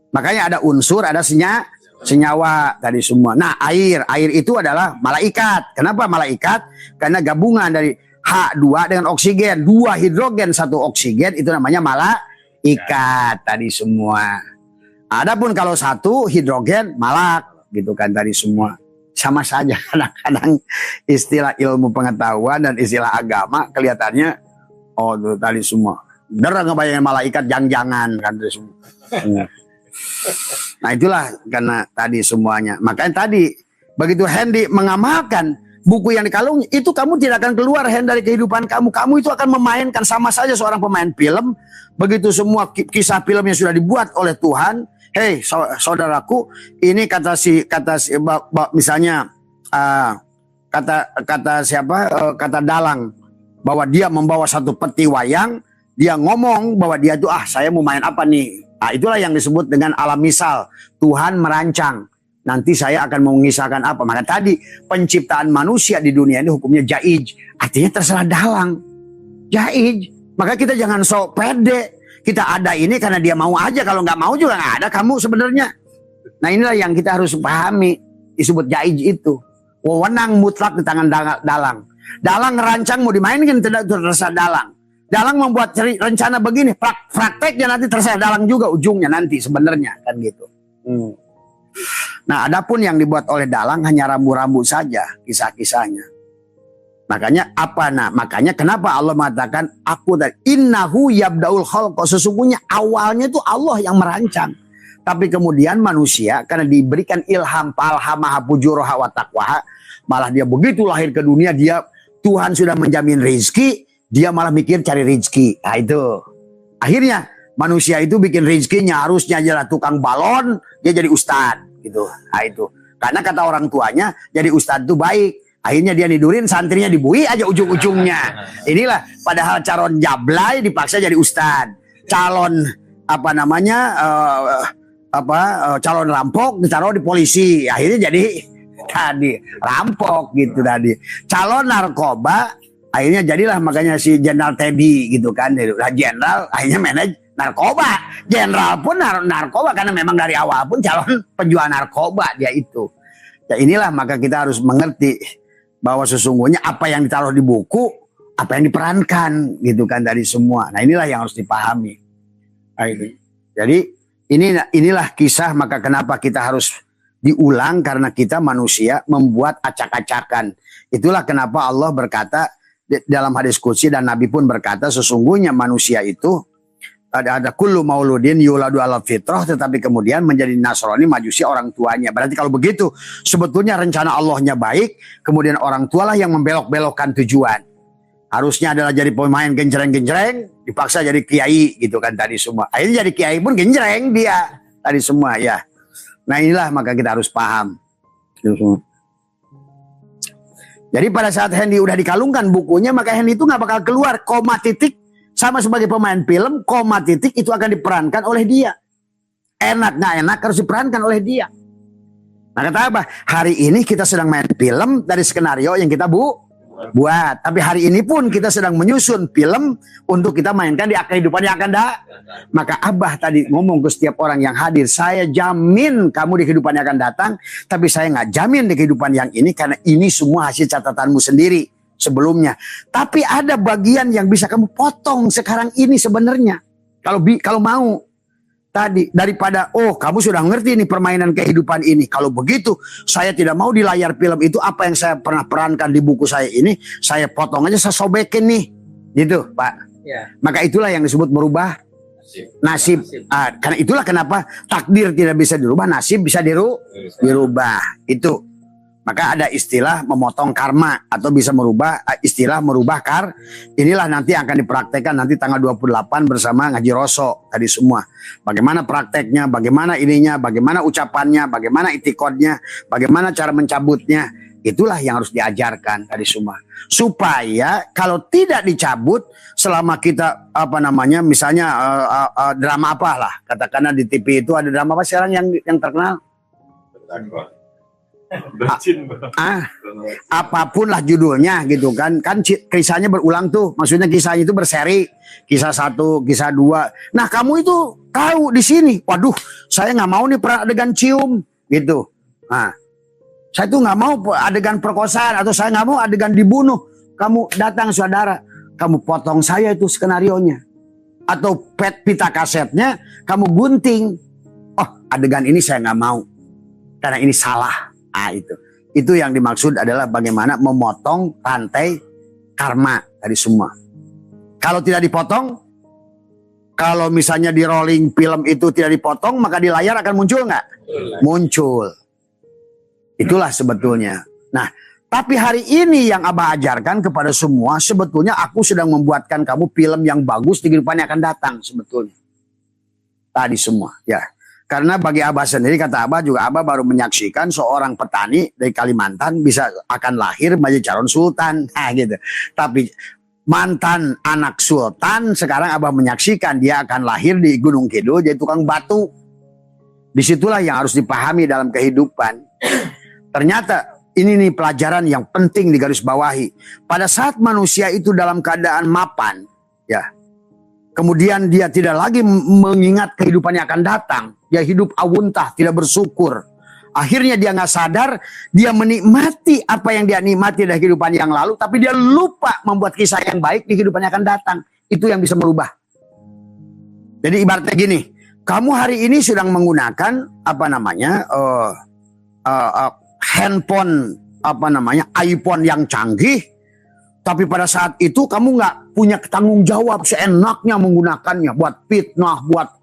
[SPEAKER 1] Makanya ada unsur, ada senyawa tadi semua. Nah, air itu adalah malaikat. Kenapa malaikat? Karena gabungan dari H2 dengan oksigen, 2 hidrogen 1 oksigen itu namanya malaikat tadi semua. Adapun kalau 1 hidrogen malak gitu kan tadi semua. Sama saja kadang-kadang istilah ilmu pengetahuan dan istilah agama kelihatannya oh itu tadi semua. Bener ngebayangin malaikat jangan-jangan kan tadi semua. Nah itulah karena tadi semuanya. Makanya tadi begitu Hendy mengamalkan buku yang dikalung itu kamu tidak akan keluar dari kehidupan kamu. Kamu itu akan memainkan sama saja seorang pemain film. Begitu semua kisah film yang sudah dibuat oleh Tuhan. Hei saudaraku, ini kata misalnya kata Dalang bahwa dia membawa satu peti wayang. Dia ngomong bahwa dia itu saya mau main apa nih. Itulah yang disebut dengan alam misal. Tuhan merancang. Nanti saya akan mengisahkan apa. Maka tadi penciptaan manusia di dunia ini hukumnya jaij. Artinya terserah Dalang. Jaij. Maka kita jangan sok pede. Kita ada ini karena dia mau aja. Kalau nggak mau juga nggak ada kamu sebenarnya. Nah inilah yang kita harus pahami. Disebut jaij itu. Wewenang mutlak di tangan Dalang. Dalang ngerancang mau dimainkan tidak terserah Dalang. Dalang membuat rencana begini. Prakteknya nanti terserah Dalang juga ujungnya nanti sebenarnya. Kan gitu. Nah, adapun yang dibuat oleh Dalang hanya rambu-rambu saja kisah-kisahnya. Makanya apa? Nah, makanya kenapa Allah mengatakan aku dan innahu yabdaul khalqa. Sesungguhnya awalnya itu Allah yang merancang. Tapi kemudian manusia karena diberikan ilham falhamaha fujuraha wa taqwaha, malah dia begitu lahir ke dunia Tuhan sudah menjamin rezeki, dia malah mikir cari rezeki. Nah, itu. Akhirnya manusia itu bikin rezekinya harusnya adalah tukang balon, dia jadi ustad gitu. Nah itu. Karena kata orang tuanya jadi ustad itu baik. Akhirnya dia nidurin santrinya dibui aja ujung-ujungnya. Inilah padahal calon jablay dipaksa jadi ustad. Calon apa namanya calon rampok ditaruh di polisi. Akhirnya jadi tadi rampok gitu tadi. Calon narkoba akhirnya jadilah makanya si Jenderal Teddy gitu kan. Jenderal akhirnya manaj narkoba. Jenderal pun narkoba karena memang dari awal pun calon penjual narkoba dia itu. Ya inilah maka kita harus mengerti bahwa sesungguhnya apa yang ditaruh di buku, apa yang diperankan gitu kan dari semua. Nah inilah yang harus dipahami. Nah, ini. Jadi inilah kisah maka kenapa kita harus diulang karena kita manusia membuat acak-acakan. Itulah kenapa Allah berkata dalam hadis qudsi dan Nabi pun berkata sesungguhnya manusia itu ada kullu mauludin yuladu ala fitrah, tetapi kemudian menjadi Nasrani Majusi orang tuanya. Berarti kalau begitu sebetulnya rencana Allahnya baik, kemudian orang tualah yang membelok-belokkan tujuan. Harusnya adalah jadi pemain genjreng-genjreng, dipaksa jadi kiai gitu kan tadi semua. Akhirnya jadi kiai pun genjreng dia tadi semua ya. Nah inilah maka kita harus paham. Jadi pada saat Hendy udah dikalungkan bukunya, maka Hendy itu nggak bakal keluar, koma titik. Sama sebagai pemain film, koma titik itu akan diperankan oleh dia. Enak nggak enak harus diperankan oleh dia. Nah kata apa? Hari ini kita sedang main film dari skenario yang kita buat. Tapi hari ini pun kita sedang menyusun film untuk kita mainkan di kehidupan yang akan datang. Maka Abah tadi ngomong ke setiap orang yang hadir, saya jamin kamu di kehidupan yang akan datang. Tapi saya nggak jamin di kehidupan yang ini karena ini semua hasil catatanmu sendiri sebelumnya. Tapi ada bagian yang bisa kamu potong sekarang ini sebenarnya. Kalau mau tadi daripada kamu sudah ngerti nih permainan kehidupan ini. Kalau begitu saya tidak mau di layar film itu apa yang saya pernah perankan di buku saya ini saya potong aja, saya sobekin nih. Gitu, Pak. Ya. Maka itulah yang disebut merubah nasib. Karena itulah kenapa takdir tidak bisa dirubah, nasib bisa dirubah. Itu. Maka ada istilah memotong karma atau bisa merubah istilah merubah inilah nanti akan dipraktekkan nanti tanggal 28 bersama Ngaji Roso tadi semua. Bagaimana prakteknya, bagaimana ininya, bagaimana ucapannya, bagaimana itikodnya, bagaimana cara mencabutnya. Itulah yang harus diajarkan tadi semua. Supaya kalau tidak dicabut selama kita misalnya drama apalah, katakanlah di TV itu ada drama apa sekarang yang terkenal? Apapun lah judulnya gitu kan kisahnya berulang tuh, maksudnya kisahnya itu berseri, kisah 1, kisah 2. Nah kamu itu tahu di sini, waduh saya nggak mau nih adegan cium gitu. Nah saya tuh nggak mau adegan perkosaan atau saya nggak mau adegan dibunuh. Kamu datang saudara, kamu potong saya itu skenarionya atau pita kasetnya kamu gunting. Oh adegan ini saya nggak mau karena ini salah. Itu yang dimaksud adalah bagaimana memotong rantai karma dari semua. Kalau tidak dipotong, kalau misalnya di rolling film itu tidak dipotong, maka di layar akan muncul nggak? Muncul. Itulah sebetulnya. Nah, tapi hari ini yang Abah ajarkan kepada semua, sebetulnya aku sedang membuatkan kamu film yang bagus di kehidupan yang akan datang sebetulnya. Tadi semua, ya. Karena bagi Abah sendiri, kata Abah juga, Abah baru menyaksikan seorang petani dari Kalimantan bisa akan lahir menjadi calon sultan. Nah gitu. Tapi mantan anak sultan, sekarang Abah menyaksikan dia akan lahir di Gunung Kidul jadi tukang batu. Disitulah yang harus dipahami dalam kehidupan. Ternyata ini nih pelajaran yang penting digarisbawahi. Pada saat manusia itu dalam keadaan mapan, ya. Kemudian dia tidak lagi mengingat kehidupan yang akan datang. Dia hidup awuntah, tidak bersyukur. Akhirnya dia nggak sadar, dia menikmati apa yang dia nikmati dari kehidupan yang lalu, tapi dia lupa membuat kisah yang baik di kehidupan yang akan datang. Itu yang bisa merubah. Jadi ibaratnya gini, kamu hari ini sedang menggunakan handphone iPhone yang canggih. Tapi pada saat itu kamu nggak punya tanggung jawab seenaknya menggunakannya. Buat fitnah, buat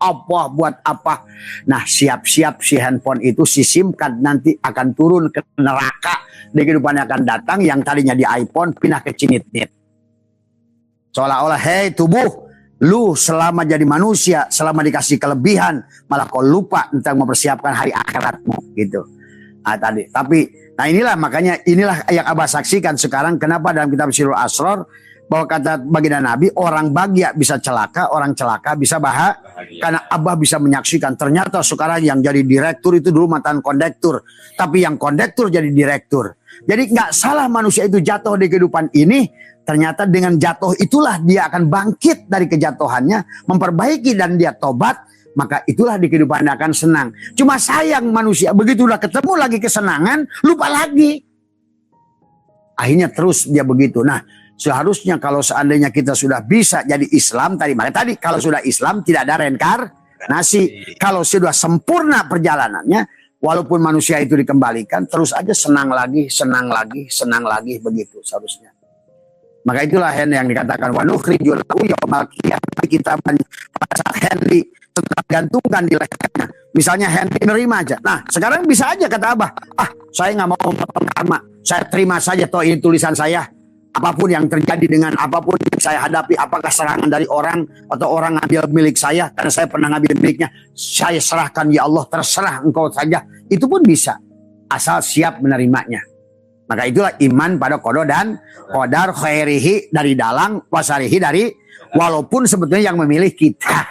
[SPEAKER 1] apa. Nah siap-siap si handphone itu, si SIM card nanti akan turun ke neraka di kehidupan yang akan datang. Yang tadinya di iPhone pindah ke cinit-nit. Seolah-olah, hei tubuh, Lu selama jadi manusia, selama dikasih kelebihan, malah kau lupa tentang mempersiapkan hari akhiratmu gitu. Nah inilah makanya inilah yang Abah saksikan sekarang kenapa dalam kitab Sirul Asror bahwa kata baginda Nabi, orang bahagia bisa celaka, orang celaka bisa bahagia. Karena Abah bisa menyaksikan ternyata sekarang yang jadi direktur itu dulu mantan kondektur, tapi yang kondektur jadi direktur. Jadi nggak salah manusia itu jatuh di kehidupan ini. Ternyata dengan jatuh itulah dia akan bangkit dari kejatuhannya, memperbaiki dan dia tobat, maka itulah di kehidupan akan senang. Cuma sayang manusia begitu udah ketemu lagi kesenangan, lupa lagi. Akhirnya terus dia begitu. Nah, seharusnya kalau seandainya kita sudah bisa jadi Islam tadi kalau sudah Islam tidak ada reinkarnasi. Kalau sudah sempurna perjalanannya, walaupun manusia itu dikembalikan, terus aja senang lagi begitu seharusnya. Maka itulah yang dikatakan wa nukhrijul lahu yaumal qiyamah, kita pada saat Henry tetap gantungkan di lehernya. Misalnya Henry nerima aja. Nah, sekarang bisa aja kata Abah, saya nggak mau memotong karma. Saya terima saja toh ini tulisan saya. Apapun yang terjadi dengan apapun yang saya hadapi, apakah serangan dari orang atau orang ambil milik saya karena saya pernah ngambil miliknya, saya serahkan ya Allah, terserah engkau saja. Itu pun bisa asal siap menerimanya. Maka itulah iman pada qada dan qadar, khairihi dari dalang, wasarihi dari, walaupun sebetulnya yang memilih kita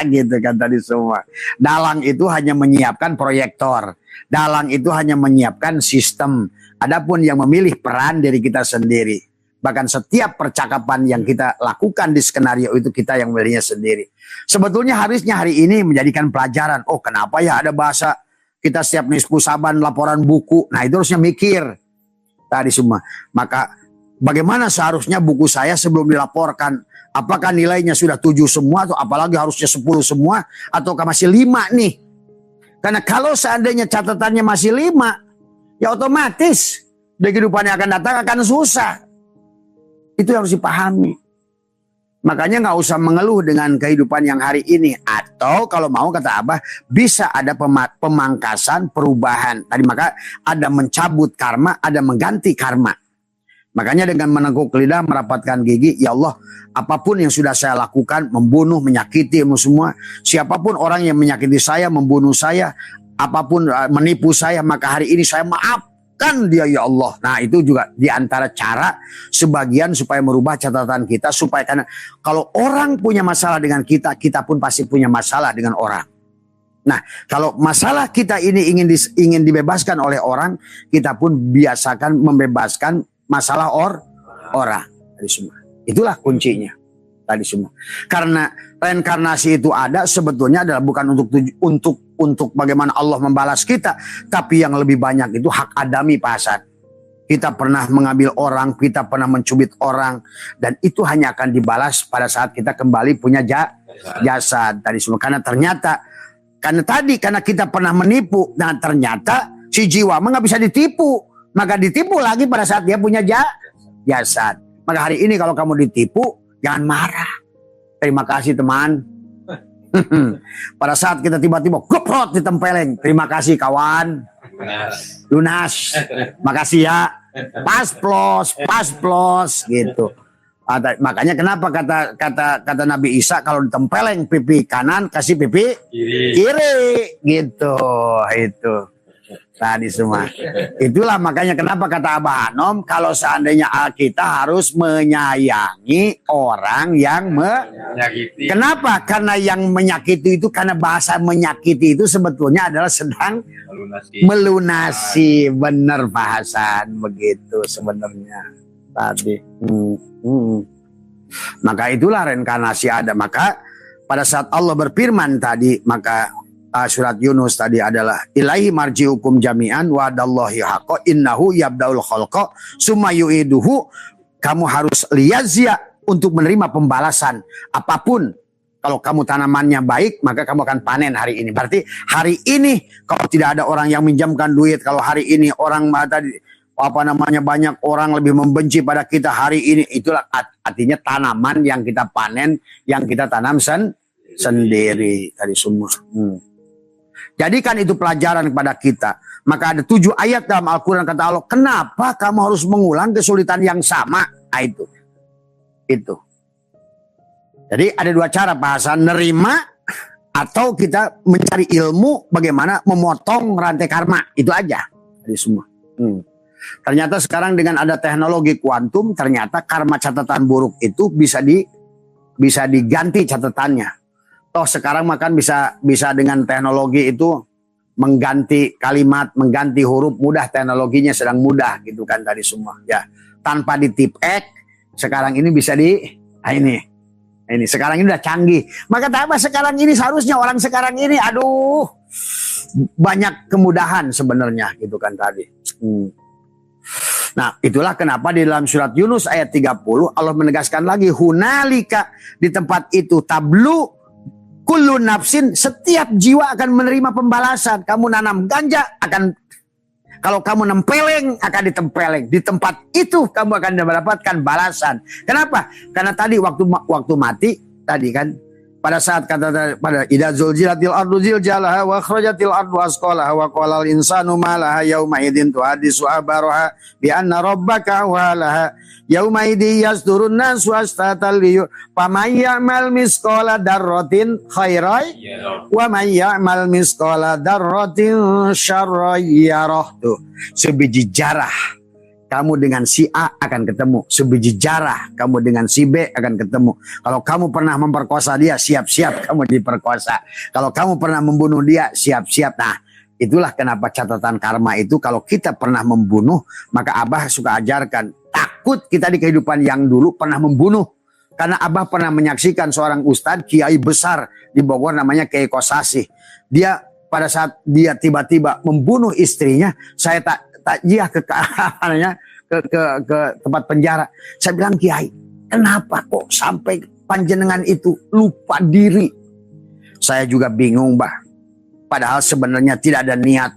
[SPEAKER 1] gitu kan tadi semua. Dalang itu hanya menyiapkan proyektor, dalang itu hanya menyiapkan sistem. Adapun yang memilih peran dari kita sendiri. Bahkan setiap percakapan yang kita lakukan di skenario itu kita yang memilihnya sendiri. Sebetulnya harusnya hari ini menjadikan pelajaran. Oh, kenapa ya ada bahasa kita setiap nisfu saban laporan buku. Nah, itu harusnya mikir tadi semua. Maka bagaimana seharusnya buku saya sebelum dilaporkan, apakah nilainya sudah 7 semua atau apalagi harusnya 10 semua ataukah masih 5 nih? Karena kalau seandainya catatannya masih 5, ya otomatis di kehidupan yang akan datang akan susah. Itu harus dipahami. Makanya nggak usah mengeluh dengan kehidupan yang hari ini. Atau kalau mau kata Abah, bisa ada pemangkasan, perubahan. Tadi maka ada mencabut karma, ada mengganti karma. Makanya dengan meneguk lidah, merapatkan gigi, ya Allah, apapun yang sudah saya lakukan, membunuh, menyakiti semua, siapapun orang yang menyakiti saya, membunuh saya, apapun menipu saya, maka hari ini saya maafkan dia ya Allah. Nah, itu juga diantara cara sebagian supaya merubah catatan kita, supaya karena kalau orang punya masalah dengan kita, kita pun pasti punya masalah dengan orang. Nah, kalau masalah kita ini ingin dibebaskan oleh orang, kita pun biasakan membebaskan masalah orang tadi semua. Itulah kuncinya tadi semua. Karena reinkarnasi itu ada sebetulnya adalah bukan untuk bagaimana Allah membalas kita, tapi yang lebih banyak itu hak adami, Pak Hasan. Kita pernah mengambil orang, kita pernah mencubit orang, dan itu hanya akan dibalas pada saat kita kembali punya jasad tadi semua. Karena kita pernah menipu, dan ternyata si jiwa nggak bisa ditipu. Maka ditipu lagi pada saat dia punya jasad. Maka hari ini kalau kamu ditipu, jangan marah. Terima kasih teman. Pada saat kita tiba-tiba geprot ditempeleng. Terima kasih kawan. Lunas. Makasih ya. Pas plus gitu. Makanya kenapa kata Nabi Isa kalau ditempeleng pipi kanan kasih pipi kiri gitu. Itu. Tadi semua. Itulah makanya kenapa kata Abah Anom, kalau seandainya kita harus menyayangi orang yang menyakiti. Kenapa? Karena yang menyakiti itu, karena bahasa menyakiti itu sebetulnya adalah sedang melunasi. Benar Pak Hasan, begitu sebenarnya tadi. Maka itulah reinkarnasi ada. Maka pada saat Allah berfirman tadi, maka surat Yunus tadi adalah ilahi marji'ukum jami'an wa'adallahi haqqa innahu yabda'ul khalqa summa yu'iduhu. Kamu harus liyazia untuk menerima pembalasan apapun. Kalau kamu tanamannya baik, maka kamu akan panen hari ini. Berarti hari ini kalau tidak ada orang yang minjamkan duit, kalau hari ini orang tadi banyak orang lebih membenci pada kita hari ini, itulah artinya tanaman yang kita panen, yang kita tanam sendiri tadi semua. Jadikan itu pelajaran kepada kita. Maka ada 7 ayat dalam Al-Quran kata Allah, kenapa kamu harus mengulang kesulitan yang sama? Nah, itu. Jadi ada dua cara Pak Hasan, nerima atau kita mencari ilmu bagaimana memotong rantai karma. Itu aja. Jadi semua. Ternyata sekarang dengan ada teknologi kuantum, ternyata karma catatan buruk itu bisa diganti catatannya. Toh sekarang makan bisa dengan teknologi itu mengganti kalimat, mengganti huruf mudah, teknologinya sedang mudah gitu kan tadi semua. Ya, tanpa ditipek sekarang ini bisa ini sekarang ini udah canggih. Maka apa sekarang ini seharusnya orang sekarang ini aduh banyak kemudahan sebenarnya gitu kan tadi. Nah, itulah kenapa di dalam surat Yunus ayat 30 Allah menegaskan lagi, hunalika, di tempat itu tablu kullu nafsin, setiap jiwa akan menerima pembalasan. Kamu nanam ganja kalau kamu nempeleng akan ditempeleng. Di tempat itu kamu akan mendapatkan balasan. Kenapa? Karena tadi waktu mati tadi kan, pada saat kata pada idza zulzilatil ardu zilzalaha wa akhrajatil ardu asqalaha wa qalal insanu ma laha yauma idzin tuhaddisu akhbaraha bi anna rabbaka walaha yauma idzi yasdurun nasu astatal liyu faman ya'mal misqala darratin khairan wa man ya'mal misqala darratin syarran yarah. Tuh, sebiji jarah kamu dengan si A akan ketemu, sebiji jarah kamu dengan si B akan ketemu. Kalau kamu pernah memperkosa dia, siap-siap kamu diperkosa. Kalau kamu pernah membunuh dia, siap-siap. Nah, itulah kenapa catatan karma itu kalau kita pernah membunuh, maka Abah suka ajarkan, takut kita di kehidupan yang dulu pernah membunuh. Karena Abah pernah menyaksikan seorang ustadz kiai besar di Bogor namanya Kiai Kosasih. Dia pada saat dia tiba-tiba membunuh istrinya, saya takjiah ke tempat penjara. Saya bilang, Kiai, kenapa kok sampai panjenengan itu lupa diri? Saya juga bingung, Bah. Padahal sebenarnya tidak ada niat,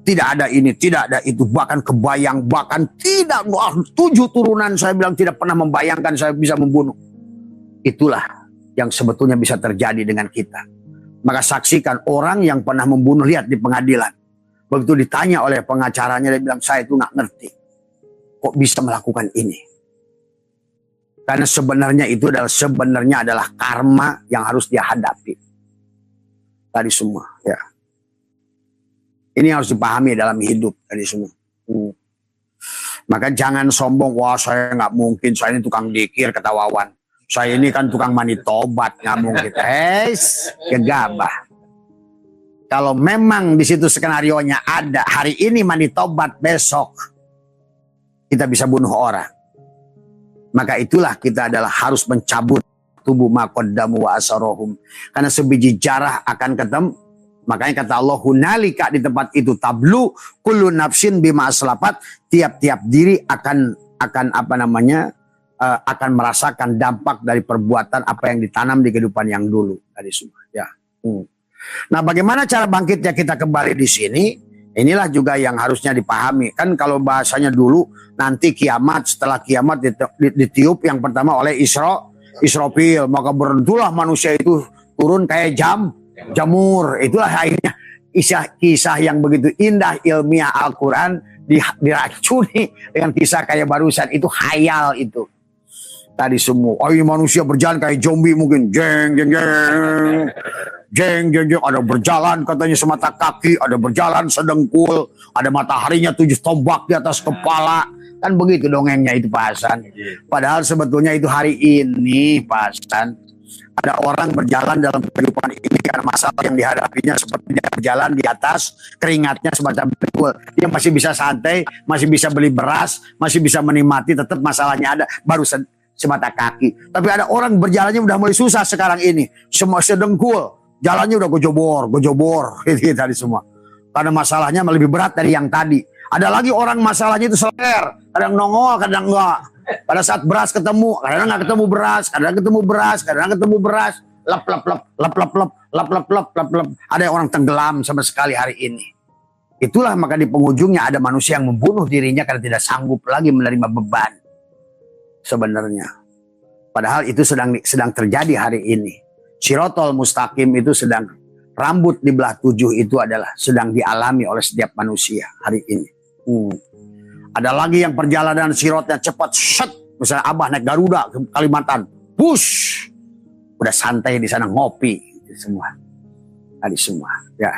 [SPEAKER 1] tidak ada ini, tidak ada itu, bahkan kebayang, bahkan tidak, 7 turunan saya bilang tidak pernah membayangkan saya bisa membunuh. Itulah yang sebetulnya bisa terjadi dengan kita. Maka saksikan orang yang pernah membunuh, lihat di pengadilan. Begitu ditanya oleh pengacaranya, dia bilang, saya itu nggak ngerti. Kok bisa melakukan ini? Karena sebenarnya itu adalah karma yang harus dia hadapi. Tadi semua, ya. Ini harus dipahami dalam hidup tadi semua. Maka jangan sombong, wah saya nggak mungkin, saya ini tukang dikir, kata Wawan. Saya ini kan tukang mani tobat, nggak mungkin. Gegabah. Kalau memang di situ skenarionya ada, hari ini mani tobat, besok kita bisa bunuh orang. Maka itulah kita adalah harus mencabut tubuh maqaddamu wa asarohum. Karena sebiji jarah akan ketemu. Makanya kata Allah, hunalika, di tempat itu tablu kullu nafsin bima aslafat, tiap-tiap diri akan akan merasakan dampak dari perbuatan apa yang ditanam di kehidupan yang dulu tadi semua. Ya. Nah, bagaimana cara bangkitnya kita kembali di sini? Inilah juga yang harusnya dipahami. Kan kalau bahasanya dulu, nanti kiamat, setelah kiamat ditiup yang pertama oleh Israfil. Maka berhentilah manusia itu turun kayak jamur. Itulah akhirnya kisah yang begitu indah ilmiah Al-Quran diracuni dengan kisah kayak barusan. Itu khayal itu. Tadi semua, manusia berjalan kayak zombie mungkin. Jeng, ada berjalan katanya semata kaki, ada berjalan sedengkul, ada mataharinya 7 tombak di atas kepala. Kan begitu dongengnya itu Pak Hasan. Padahal sebetulnya itu hari ini Pak Hasan, ada orang berjalan dalam kehidupan ini karena masalah yang dihadapinya seperti dia berjalan di atas keringatnya semacam dengkul. Dia masih bisa santai, masih bisa beli beras, masih bisa menikmati, tetap masalahnya ada, baru semata kaki. Tapi ada orang berjalannya udah mulai susah sekarang ini, semua sedengkul. Jalannya udah gojobor, gitu tadi semua. Karena masalahnya lebih berat dari yang tadi. Ada lagi orang masalahnya itu seler, kadang nongol, kadang enggak. Pada saat beras ketemu, kadang nggak ketemu beras, kadang ketemu beras, lap. Ada orang tenggelam sama sekali hari ini. Itulah maka di penghujungnya ada manusia yang membunuh dirinya karena tidak sanggup lagi menerima beban. Sebenarnya. Padahal itu sedang terjadi hari ini. Shirotol mustaqim itu rambut di belah 7 itu adalah sedang dialami oleh setiap manusia hari ini. Ada lagi yang perjalanan sirotnya cepat, misalnya Abah naik Garuda ke Kalimantan, push, udah santai di sana ngopi semua. Tadi semua. Ya.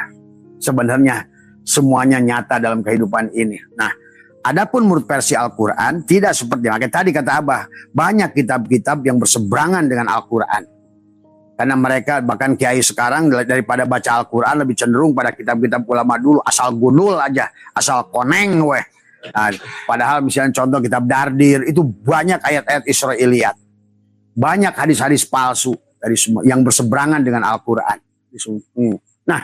[SPEAKER 1] Sebenarnya semuanya nyata dalam kehidupan ini. Nah, adapun menurut versi Al-Quran tidak seperti makanya tadi kata Abah, banyak kitab-kitab yang berseberangan dengan Al-Quran. Karena mereka bahkan kiai sekarang daripada baca Al-Quran lebih cenderung pada kitab-kitab ulama dulu, asal gundul aja, asal koneng weh. Nah, padahal misalnya contoh kitab Dardir itu banyak ayat-ayat Israiliyat. Banyak hadis-hadis palsu dari semua yang berseberangan dengan Al-Quran. Nah,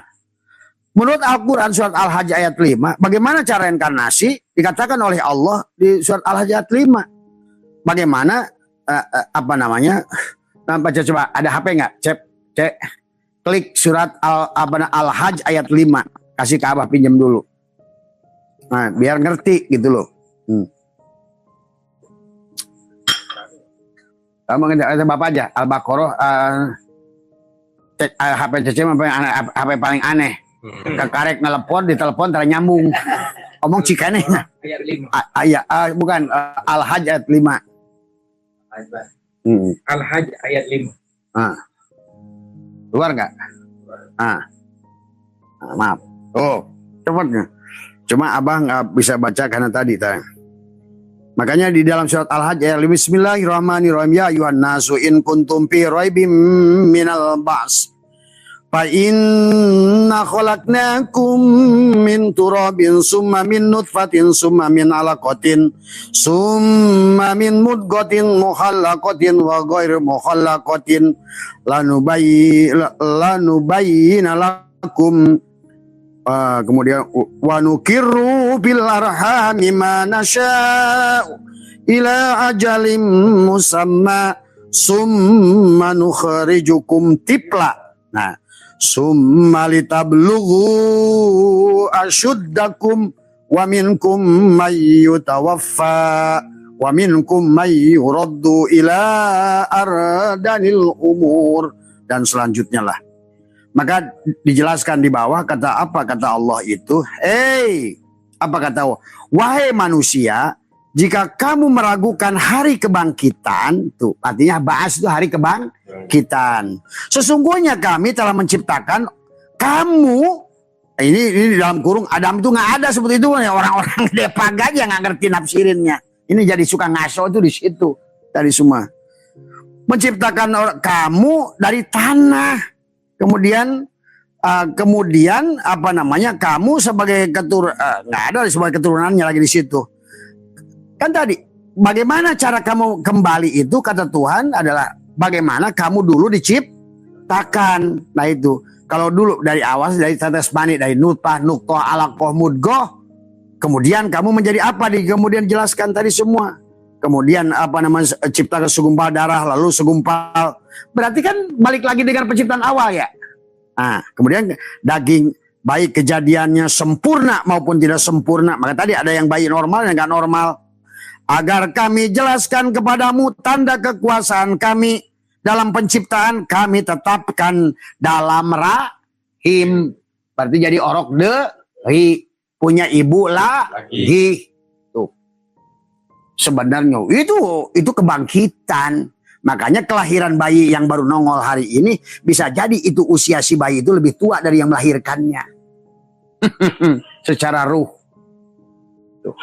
[SPEAKER 1] menurut Al-Quran surat Al-Hajj ayat 5, bagaimana cara inkarnasi? Dikatakan oleh Allah di surat Al-Hajj ayat 5. Bagaimana apa namanya? Nah, baca coba, ada HP nggak? Cek, klik surat Al-Hajj ayat 5. Kasih ke Abah pinjam dulu. Nah, biar ngerti gitu loh. Kamu ngerti Bapak aja, Al-Baqarah cek HP Cece HP paling aneh. Kekarek ngelepon, ditelepon tara nyambung. Omong cikane.
[SPEAKER 2] Ayat 5.
[SPEAKER 1] Bukan Al-Hajj ayat 5.
[SPEAKER 2] Al-Hajj ayat 5.
[SPEAKER 1] Luar enggak? Maaf. Oh, cepatnya. Cuma Abah nggak bisa baca karena tadi. Makanya di dalam surat Al-Hajj ayat 5, Bismillahirrahmanirrahim, ya ayuhan nasu in kuntum fi raibim minal ba's fa inna khalaqnakum min turabin summa min nutfatin summa min alaqatin summa min mudghatin mukhallaqatin wa ghairu mukhallaqatin lanubayyina lakum. Kemudian wa nukirru bil arhami ma nasya'u ila ajalim musamma summa nukhrijukum tifla. Nah, summa litablughu asyuddakum wa minkum may yutawaffa wa minkum may yuraddu ila ardanil umur, dan selanjutnya lah. Maka dijelaskan di bawah kata Allah itu, apa kata Allah? Wahai manusia, jika kamu meragukan hari kebangkitan, tuh artinya ba'as itu hari kebangkitan. Sesungguhnya kami telah menciptakan kamu, ini di dalam kurung Adam itu nggak ada seperti itu, orang-orang depag aja nggak ngerti nafsirinnya. Ini jadi suka ngaso itu di situ dari semua. Menciptakan kamu dari tanah. Kemudian apa namanya, kamu sebagai nggak ada sebagai keturunannya lagi di situ. Kan tadi bagaimana cara kamu kembali itu kata Tuhan adalah bagaimana kamu dulu diciptakan. Nah itu kalau dulu dari awal dari tetes mani, dari nutfah, nuqthah, alaqah, mudghah, kemudian kamu menjadi apa? Kemudian jelaskan tadi semua. Kemudian apa namanya, ciptakan segumpal darah, lalu segumpal. Berarti kan balik lagi dengan penciptaan awal ya. Nah, kemudian daging baik kejadiannya sempurna maupun tidak sempurna. Maka tadi ada yang bayi normal dan nggak normal. Agar kami jelaskan kepadamu tanda kekuasaan kami dalam penciptaan, kami tetapkan dalam rahim. Berarti jadi orok dehi, punya ibu lagi. Sebenarnya itu kebangkitan. Makanya kelahiran bayi yang baru nongol hari ini bisa jadi itu usia si bayi itu lebih tua dari yang melahirkannya. Secara ruh. Tuh.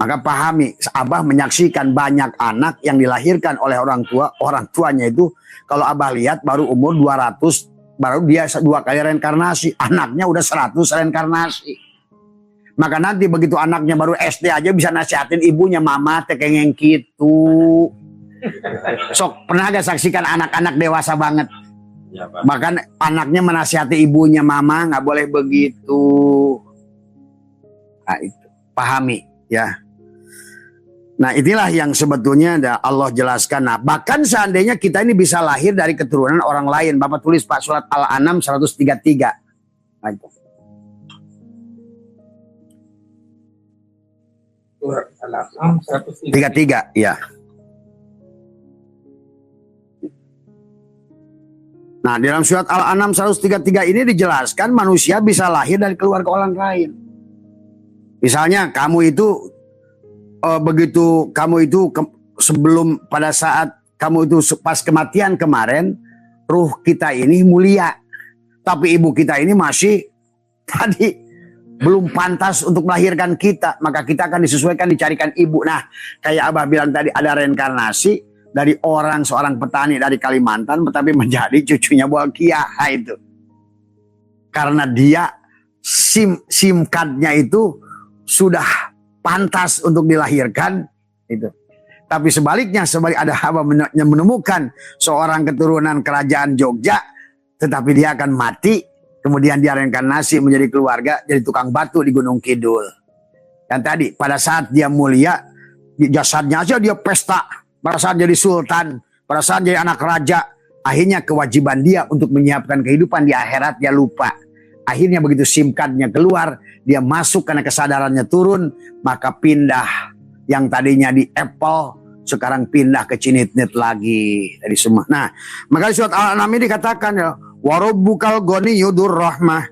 [SPEAKER 1] Maka pahami, Abah menyaksikan banyak anak yang dilahirkan oleh orang tuanya itu kalau Abah lihat baru umur 200, baru dia 2 kali reinkarnasi, anaknya udah 100 reinkarnasi. Maka nanti begitu anaknya baru SD aja bisa nasihatin ibunya, mama tekengeng gitu. Sok pernah gak saksikan anak-anak dewasa banget? Ya, Pak. Bahkan anaknya menasihati ibunya, mama nggak boleh begitu. Nah, itu pahami ya. Nah inilah yang sebetulnya Allah jelaskan. Nah bahkan seandainya kita ini bisa lahir dari keturunan orang lain. Bapak tulis Pak surat Al-An'am 133. Nah, itu.
[SPEAKER 2] Surat Al-An'am
[SPEAKER 1] 133 ya. Nah di dalam surat Al-An'am 133 ini dijelaskan manusia bisa lahir dari keluarga orang lain. Misalnya kamu itu begitu kamu itu sebelum pada saat kamu itu pas kematian kemarin, ruh kita ini mulia. Tapi ibu kita ini masih tadi belum pantas untuk melahirkan kita. Maka kita akan disesuaikan, dicarikan ibu. Nah, kayak Abah bilang tadi, ada reinkarnasi dari seorang petani dari Kalimantan, tetapi menjadi cucunya buah kiai itu. Karena dia SIM cardnya itu sudah pantas untuk dilahirkan itu. Tapi sebaliknya, ada Abah menemukan seorang keturunan kerajaan Jogja, tetapi dia akan mati, kemudian dia reinkarnasi menjadi keluarga, jadi tukang batu di Gunung Kidul. Dan tadi pada saat dia mulia, di jasadnya aja dia pesta, pada saat jadi sultan, pada saat jadi anak raja, akhirnya kewajiban dia untuk menyiapkan kehidupan di akhirat dia lupa. Akhirnya begitu SIM card-nya keluar, dia masuk karena kesadarannya turun, maka pindah. Yang tadinya di Apple, sekarang pindah ke Cinitnit lagi dari semua. Nah, maka di surat Al-An'am ini dikatakan ya, warabbukal ghaniyyudur rahmah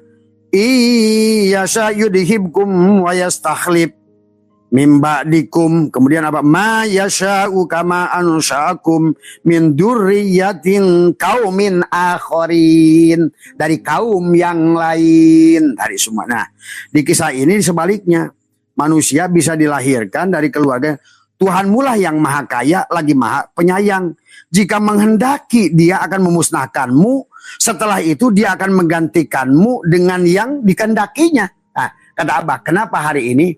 [SPEAKER 1] iyasha yudhibkum wa yastakhlif min ba'dikum. Kemudian apa? Ma yasha'u kama ansha'akum min dzurriyyatin qaumin akharin, dari kaum yang lain tadi semua. Nah, di kisah ini sebaliknya, manusia bisa dilahirkan dari keluarga. Tuhan mula yang maha kaya lagi maha penyayang. Jika menghendaki dia akan memusnahkanmu, setelah itu dia akan menggantikanmu dengan yang dikehendakinya. Nah, kata Abah, kenapa hari ini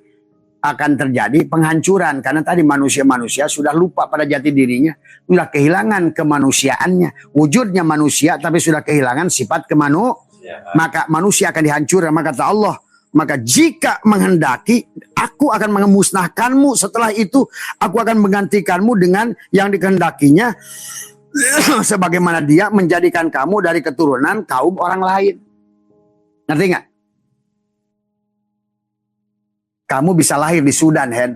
[SPEAKER 1] akan terjadi penghancuran? Karena tadi manusia-manusia sudah lupa pada jati dirinya, sudah kehilangan kemanusiaannya, wujudnya manusia tapi sudah kehilangan sifat kemanusiaan. Maka manusia akan dihancurkan. Maka kata Allah, maka jika menghendaki, aku akan memusnahkanmu. Setelah itu, aku akan menggantikanmu dengan yang dikehendakinya. Sebagaimana dia menjadikan kamu dari keturunan kaum orang lain. Ngerti nggak? Kamu bisa lahir di Sudan, Hen.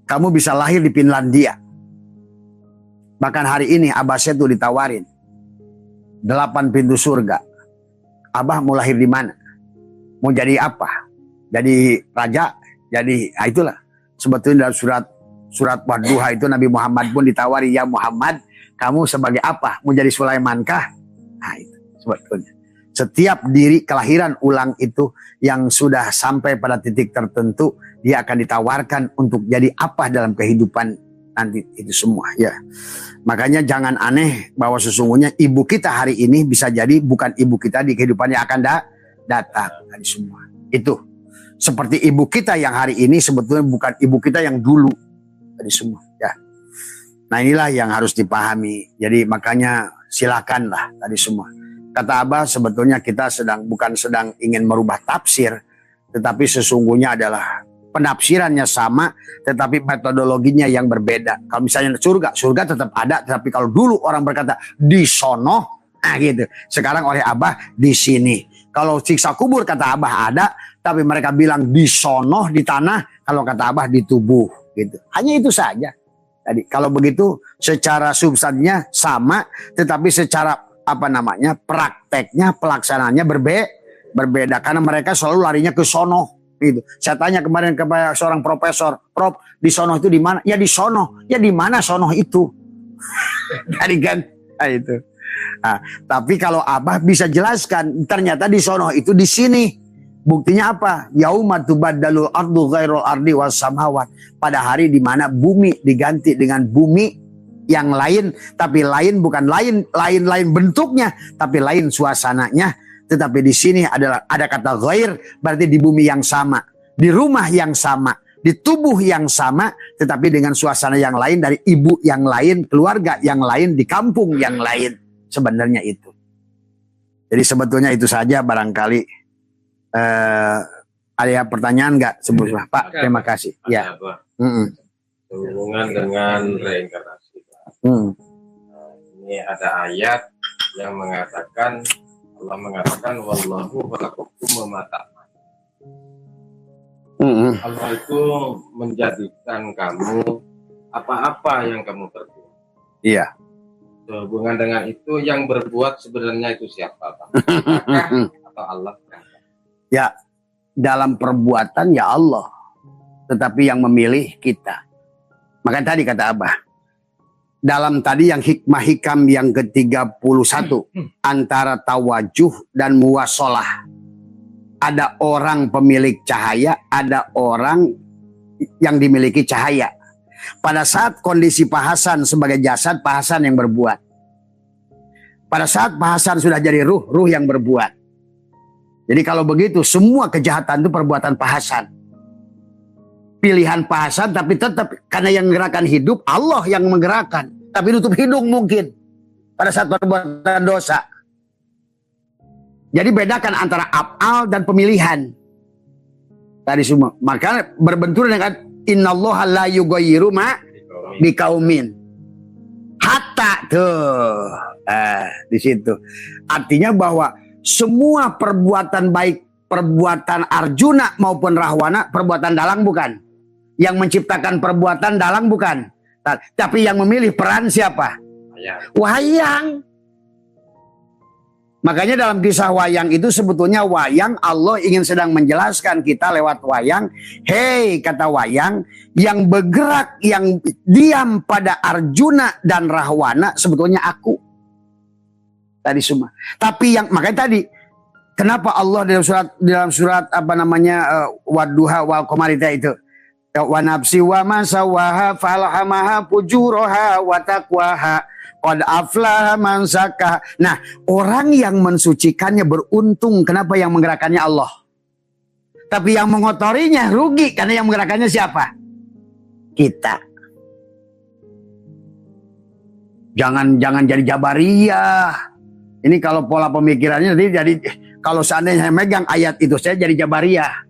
[SPEAKER 1] Kamu bisa lahir di Finlandia. Bahkan hari ini Abah itu ditawarin 8 pintu surga. Abah mau lahir di mana? Mau jadi apa? Jadi raja? Jadi itulah. Sebetulnya dalam surat Wadduha itu Nabi Muhammad pun ditawari, ya Muhammad, kamu sebagai apa? Mau jadi Sulaiman kah? Nah itu sebetulnya. Setiap diri kelahiran ulang itu yang sudah sampai pada titik tertentu, dia akan ditawarkan untuk jadi apa dalam kehidupan nanti itu semua. Ya, makanya jangan aneh bahwa sesungguhnya ibu kita hari ini bisa jadi bukan ibu kita di kehidupan yang akan datang. Tadi semua itu seperti ibu kita yang hari ini sebetulnya bukan ibu kita yang dulu. Tadi semua. Ya, nah inilah yang harus dipahami. Jadi makanya silakanlah tadi semua. Kata Abah, sebetulnya kita bukan sedang ingin merubah tafsir, tetapi sesungguhnya adalah penafsirannya sama, tetapi metodologinya yang berbeda. Kalau misalnya surga tetap ada, tetapi kalau dulu orang berkata di sono, nah gitu. Sekarang oleh Abah di sini. Kalau siksa kubur kata Abah ada, tapi mereka bilang di sono di tanah, kalau kata Abah di tubuh gitu. Hanya itu saja. Jadi kalau begitu secara substansinya sama, tetapi secara prakteknya, pelaksanaannya berbeda karena mereka selalu larinya ke sono gitu. Saya tanya kemarin kepada seorang profesor, Prof, di sono itu di mana? Ya di sono. Ya di mana sono itu? Tadi kan itu. Nah, tapi kalau Abah bisa jelaskan, ternyata di sono itu di sini. Buktinya apa? Yauma tubaddalul ardu ghairul ardi was samawat. Pada hari di mana bumi diganti dengan bumi yang lain, tapi lain bukan lain bentuknya, tapi lain suasananya. Tetapi di sini ada kata ghair, berarti di bumi yang sama, di rumah yang sama, di tubuh yang sama, tetapi dengan suasana yang lain, dari ibu yang lain, keluarga yang lain, di kampung yang lain. Sebenarnya itu. Jadi sebetulnya itu saja barangkali. Ada pertanyaan nggak sebelumnya, Pak? Terima kasih. Ya.
[SPEAKER 3] Hubungan dengan reinkarnasi. Ini ada ayat yang mengatakan, Allah mengatakan wallahu khalaqakum wa ma ta'malun. Allah itu menjadikan kamu apa-apa yang kamu berbuat.
[SPEAKER 1] Iya.
[SPEAKER 3] Hubungan dengan itu yang berbuat sebenarnya itu siapa, Pak? Atau Allah?
[SPEAKER 1] Ya, dalam perbuatan ya Allah, tetapi yang memilih kita. Maka tadi kata Abah, dalam tadi yang hikmah hikam yang ke-31 antara tawajuh dan muwasalah. Ada orang pemilik cahaya, ada orang yang dimiliki cahaya. Pada saat kondisi Pak Hasan sebagai jasad, Pak Hasan yang berbuat. Pada saat Pak Hasan sudah jadi ruh, ruh yang berbuat. Jadi kalau begitu, semua kejahatan itu perbuatan Pak Hasan. Pilihan Pak Hasan, tapi tetap karena yang menggerakkan hidup, Allah yang menggerakkan. Tapi nutup hidung mungkin pada saat perbuatan dosa. Jadi bedakan antara af'al dan pemilihan. Tadi semua. Maka berbenturan dengan innallaha la yughayyiru ma biqaumin. Hatta tuh. Di situ. Artinya bahwa semua perbuatan baik, perbuatan Arjuna maupun Rahwana, perbuatan dalang bukan. Yang menciptakan perbuatan dalang bukan. Tapi yang memilih peran siapa? Wayang. Makanya dalam kisah wayang itu sebetulnya wayang Allah ingin sedang menjelaskan kita lewat wayang. Hei, kata wayang, yang bergerak, yang diam pada Arjuna dan Rahwana sebetulnya aku. Tadi semua. Tapi yang makanya tadi kenapa Allah dalam surat apa namanya Wadduha wal Qamarita itu wa nafsi wa ma sawaha falhamaha fujuraha wa taqwaha qad aflaha man zakkaha. Nah, orang yang mensucikannya beruntung, kenapa yang menggerakkannya Allah. Tapi yang mengotorinya rugi karena yang menggerakkannya siapa? Kita. Jangan jadi jabariyah. Ini kalau pola pemikirannya nanti jadi kalau seandainya saya megang ayat itu saya jadi jabariyah.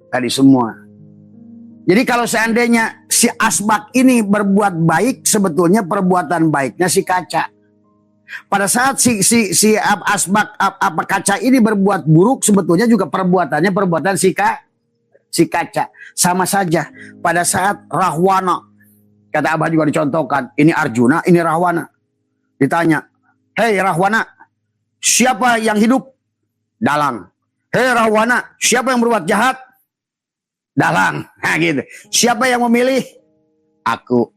[SPEAKER 1] Tadi semua. Jadi kalau seandainya si asbak ini berbuat baik, sebetulnya perbuatan baiknya si kaca. Pada saat si asbak apa kaca ini berbuat buruk, sebetulnya juga perbuatannya perbuatan si kaca. Sama saja. Pada saat Rahwana, kata Abah juga dicontohkan, ini Arjuna, ini Rahwana. Ditanya, hei Rahwana, siapa yang hidup? Dalang. Hei Rahwana, siapa yang berbuat jahat? Dalang. Nah gitu. Siapa yang memilih? Aku.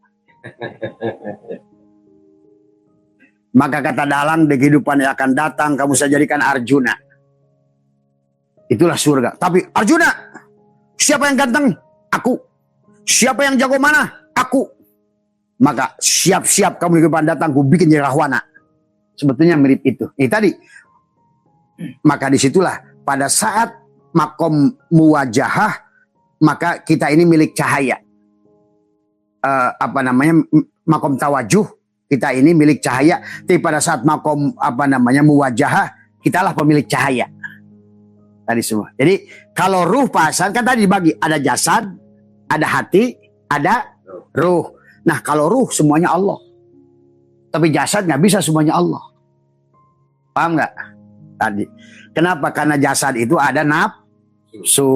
[SPEAKER 1] Maka kata dalang, di kehidupan yang akan datang kamu saya jadikan Arjuna. Itulah surga. Tapi Arjuna, siapa yang ganteng? Aku. Siapa yang jago mana? Aku. Maka siap-siap kamu di kehidupan datang, ku bikin jadi Rahwana. Sebetulnya mirip itu. Ini tadi. Maka disitulah pada saat makom muwajahah, maka kita ini milik cahaya. Makom tawajuh, kita ini milik cahaya. Tapi pada saat makom muwajahah, kitalah pemilik cahaya. Tadi semua. Jadi kalau ruh pasan kan tadi dibagi, ada jasad, ada hati, ada ruh. Nah kalau ruh semuanya Allah. Tapi jasad nggak bisa semuanya Allah. Paham nggak? Tadi. Kenapa? Karena jasad itu ada nafsu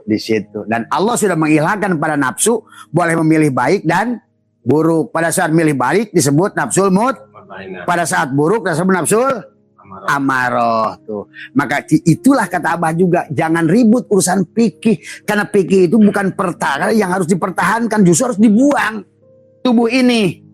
[SPEAKER 1] di situ. Dan Allah sudah mengilhakkan pada nafsu boleh memilih baik dan buruk. Pada saat milih baik disebut nafsul pada saat buruk disebut nafsul amaroh tuh. Maka itulah kata Abah juga, jangan ribut urusan fikih, karena fikih itu bukan perkara yang harus dipertahankan, justru harus dibuang tubuh ini.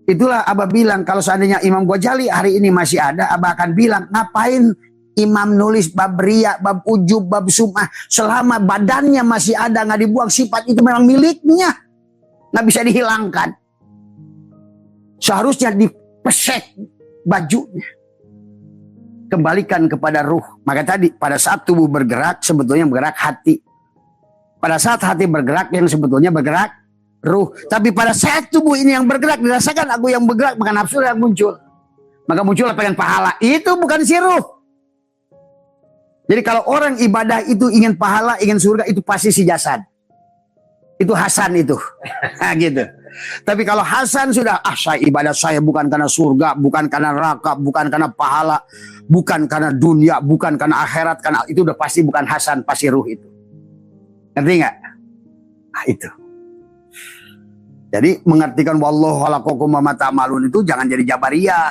[SPEAKER 1] Itulah Abah bilang kalau seandainya Imam Ghazali hari ini masih ada, Abah akan bilang ngapain Imam nulis bab riya, bab ujub, bab sum'ah, selama badannya masih ada nggak dibuang, sifat itu memang miliknya, nggak bisa dihilangkan. Seharusnya dipesek bajunya, kembalikan kepada ruh. Maka tadi pada saat tubuh bergerak sebetulnya bergerak hati, pada saat hati bergerak yang sebetulnya bergerak ruh. Tapi pada saat tubuh ini yang bergerak dirasakan aku yang bergerak, maka nafsu yang muncul, maka muncul pengen pahala, itu bukan si ruh. Jadi kalau orang ibadah itu ingin pahala, ingin surga, itu pasti si jasad. Itu Hasan itu. Nah, gitu. Tapi kalau Hasan sudah, saya ibadah saya bukan karena surga, bukan karena neraka, bukan karena pahala, bukan karena dunia, bukan karena akhirat, karena itu udah pasti bukan Hasan, pasti ruh itu. Ngerti nggak? Nah, itu. Jadi mengartikan wallahu khalaqakum wa ma ta'malun itu jangan jadi jabariyah.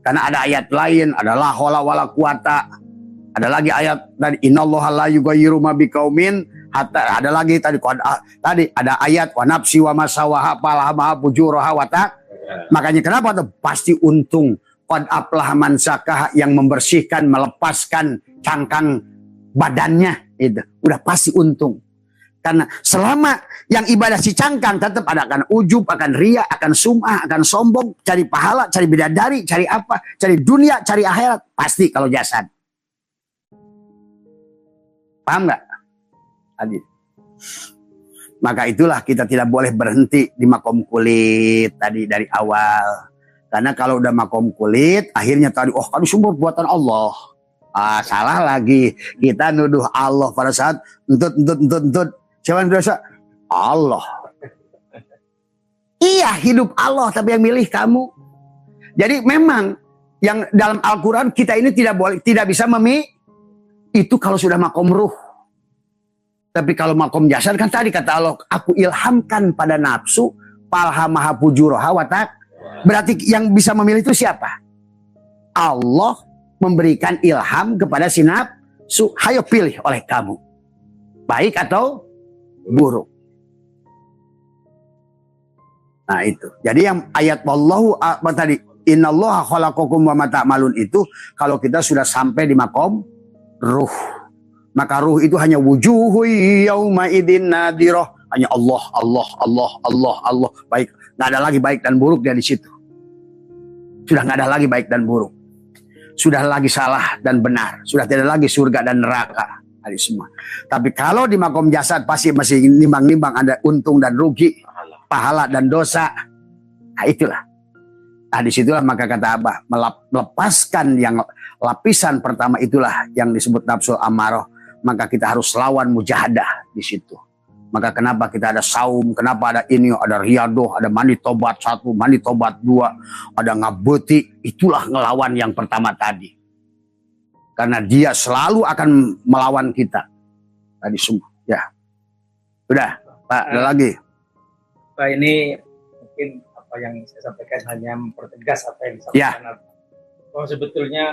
[SPEAKER 1] Karena ada ayat lain, ada la haula wala quwata. Ada lagi ayat dari innallaha la yughayyiru ma biqaumin Ada lagi tadi ada ayat wa nafsi wa masawaha palahamaha fujuraha wa makanya kenapa tuh pasti untung qad aflaha man zakaha yang membersihkan melepaskan cangkang badannya itu udah pasti untung. Karena selama yang ibadah si cangkang tetap ada akan ujub, akan ria, akan sum'ah, akan sombong, cari pahala, cari bidadari, cari apa, cari dunia, cari akhirat, pasti kalau jasad. Paham nggak? Tadi. Maka itulah kita tidak boleh berhenti di makom kulit tadi dari awal. Karena kalau udah makom kulit, akhirnya tadi, oh kan semua buatan Allah. Salah lagi. Kita nuduh Allah pada saat entut. Siapa yang dosa? Allah. Iya, hidup Allah, tapi yang milih kamu. Jadi memang yang dalam Al-Quran kita ini tidak bisa itu kalau sudah makom ruh. Tapi kalau makom jasad kan tadi kata Allah, aku ilhamkan pada nafsu, palhamaha fujuraha wa taq. Berarti yang bisa memilih itu siapa? Allah memberikan ilham kepada si nafsu. Hayo pilih oleh kamu. Baik atau buruk. Nah itu. Jadi yang ayat wallahu apa tadi? Innallaha khalaqakum wa ma ta'malun itu kalau kita sudah sampai di makom ruh. Maka ruh itu hanya wujuhu yauma idzin nadirah. Hanya Allah. Baik. Nggak ada lagi baik dan buruk dari situ. Sudah nggak ada lagi baik dan buruk. Sudah lagi salah dan benar. Sudah tidak lagi surga dan neraka. Semua. Tapi kalau di makom jasad pasti masih nimbang-nimbang ada untung dan rugi, pahala dan dosa. Nah itulah. Nah disitulah maka kata Abah melepaskan yang lapisan pertama itulah yang disebut nafsul amarah. Maka kita harus lawan mujahadah di situ. Maka kenapa kita ada saum, kenapa ada ini, ada riadoh, ada mandi tobat 1, mandi tobat 2, ada ngabuti. Itulah ngelawan yang pertama tadi. Karena dia selalu akan melawan kita. Tadi semua. Ya. Sudah. Pak, ada lagi.
[SPEAKER 2] Pak, ini mungkin apa yang saya sampaikan hanya mempertegas apa yang disampaikan. Bahwa sebetulnya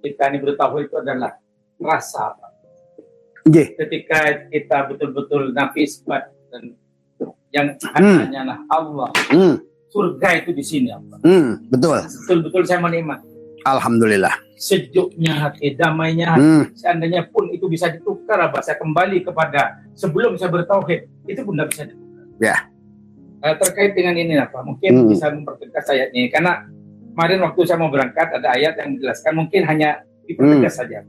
[SPEAKER 2] kita ini bertauhid itu adalah rasa. Pak. Ketika kita betul-betul nafis dan yang hanya Allah. Surga itu di sini.
[SPEAKER 1] Betul.
[SPEAKER 2] Betul-betul saya menikmati.
[SPEAKER 1] Alhamdulillah.
[SPEAKER 2] Sejuknya hati, damainya hati. Seandainya pun itu bisa ditukar, saya kembali kepada sebelum saya bertauhid, itu pun tidak bisa ditukar.
[SPEAKER 1] Ya.
[SPEAKER 2] Terkait dengan ini apa? Mungkin bisa mempertegas ayatnya. Karena kemarin waktu saya mau berangkat ada ayat yang menjelaskan, mungkin hanya dipertegas saja.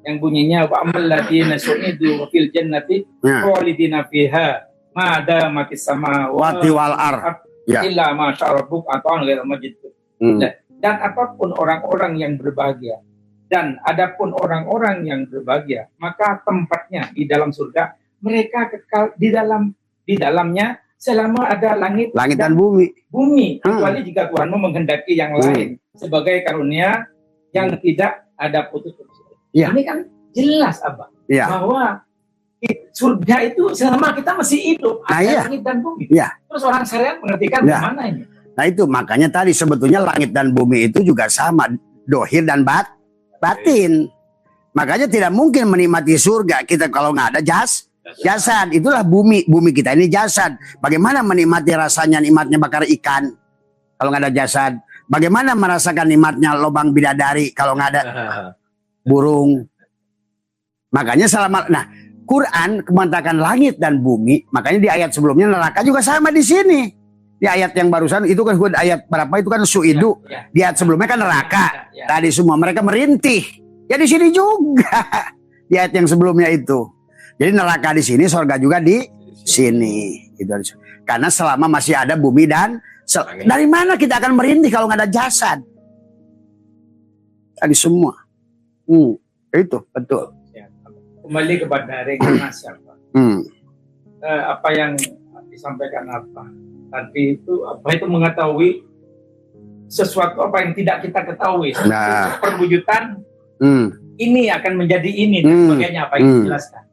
[SPEAKER 2] Yang bunyinya wa amal ladina su'idu fil jannati khalidina fiha ma damatis samawati wal ardh illa ma syarabuk atau ghairu majid. Dan apapun orang-orang yang berbahagia, dan adapun orang-orang yang berbahagia, maka tempatnya di dalam surga, mereka kekal di dalamnya selama ada langit
[SPEAKER 1] dan bumi.
[SPEAKER 2] Kecuali jika Tuhanmu menghendaki yang lain sebagai karunia yang tidak ada putus-putus. Ini kan jelas bahwa surga itu selama kita masih hidup ada langit dan bumi. Terus orang syariat mengertikan bagaimana ini?
[SPEAKER 1] Nah itu makanya tadi sebetulnya langit dan bumi itu juga sama, dohir dan batin. Makanya tidak mungkin menikmati surga kita kalau nggak ada jasad. Itulah bumi kita ini jasad. Bagaimana menikmati rasanya nikmatnya bakar ikan kalau nggak ada jasad? Bagaimana merasakan nikmatnya lubang bidadari kalau nggak ada burung? Makanya Quran mengatakan langit dan bumi. Makanya di ayat sebelumnya neraka juga sama di sini. Di ayat yang barusan itu kan ayat berapa itu kan su'idu. Di ayat sebelumnya kan neraka. Tadi semua mereka merintih. Ya di sini juga. Di ayat yang sebelumnya itu. Jadi neraka di sini, surga juga di sini. Gitu. Karena selama masih ada bumi dan dari mana kita akan merintih kalau nggak ada jasad? Tadi semua. Itu betul.
[SPEAKER 2] Kembali kepada reinkarnasi apa yang disampaikan tadi itu itu mengetahui sesuatu apa yang tidak kita ketahui. Perwujudan ini akan menjadi ini dan sebagainya apa yang dijelaskan.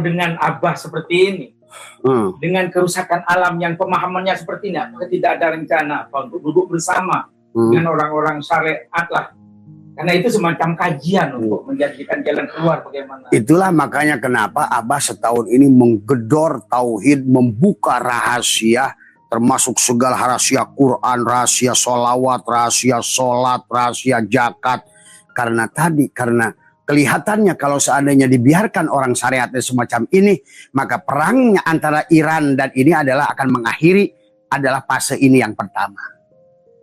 [SPEAKER 2] Dengan Abah seperti ini. Dengan kerusakan alam yang pemahamannya seperti ini, apakah tidak ada rencana untuk duduk bersama dengan orang-orang syariat lah Karena itu semacam kajian untuk menjadikan jalan keluar bagaimana.
[SPEAKER 1] Itulah makanya kenapa Abah setahun ini menggedor tauhid, membuka rahasia, termasuk segala rahasia Quran, rahasia sholawat, rahasia sholat, rahasia zakat. Karena kelihatannya kalau seandainya dibiarkan orang syariatnya semacam ini, maka perangnya antara Iran dan ini akan mengakhiri adalah fase ini yang pertama.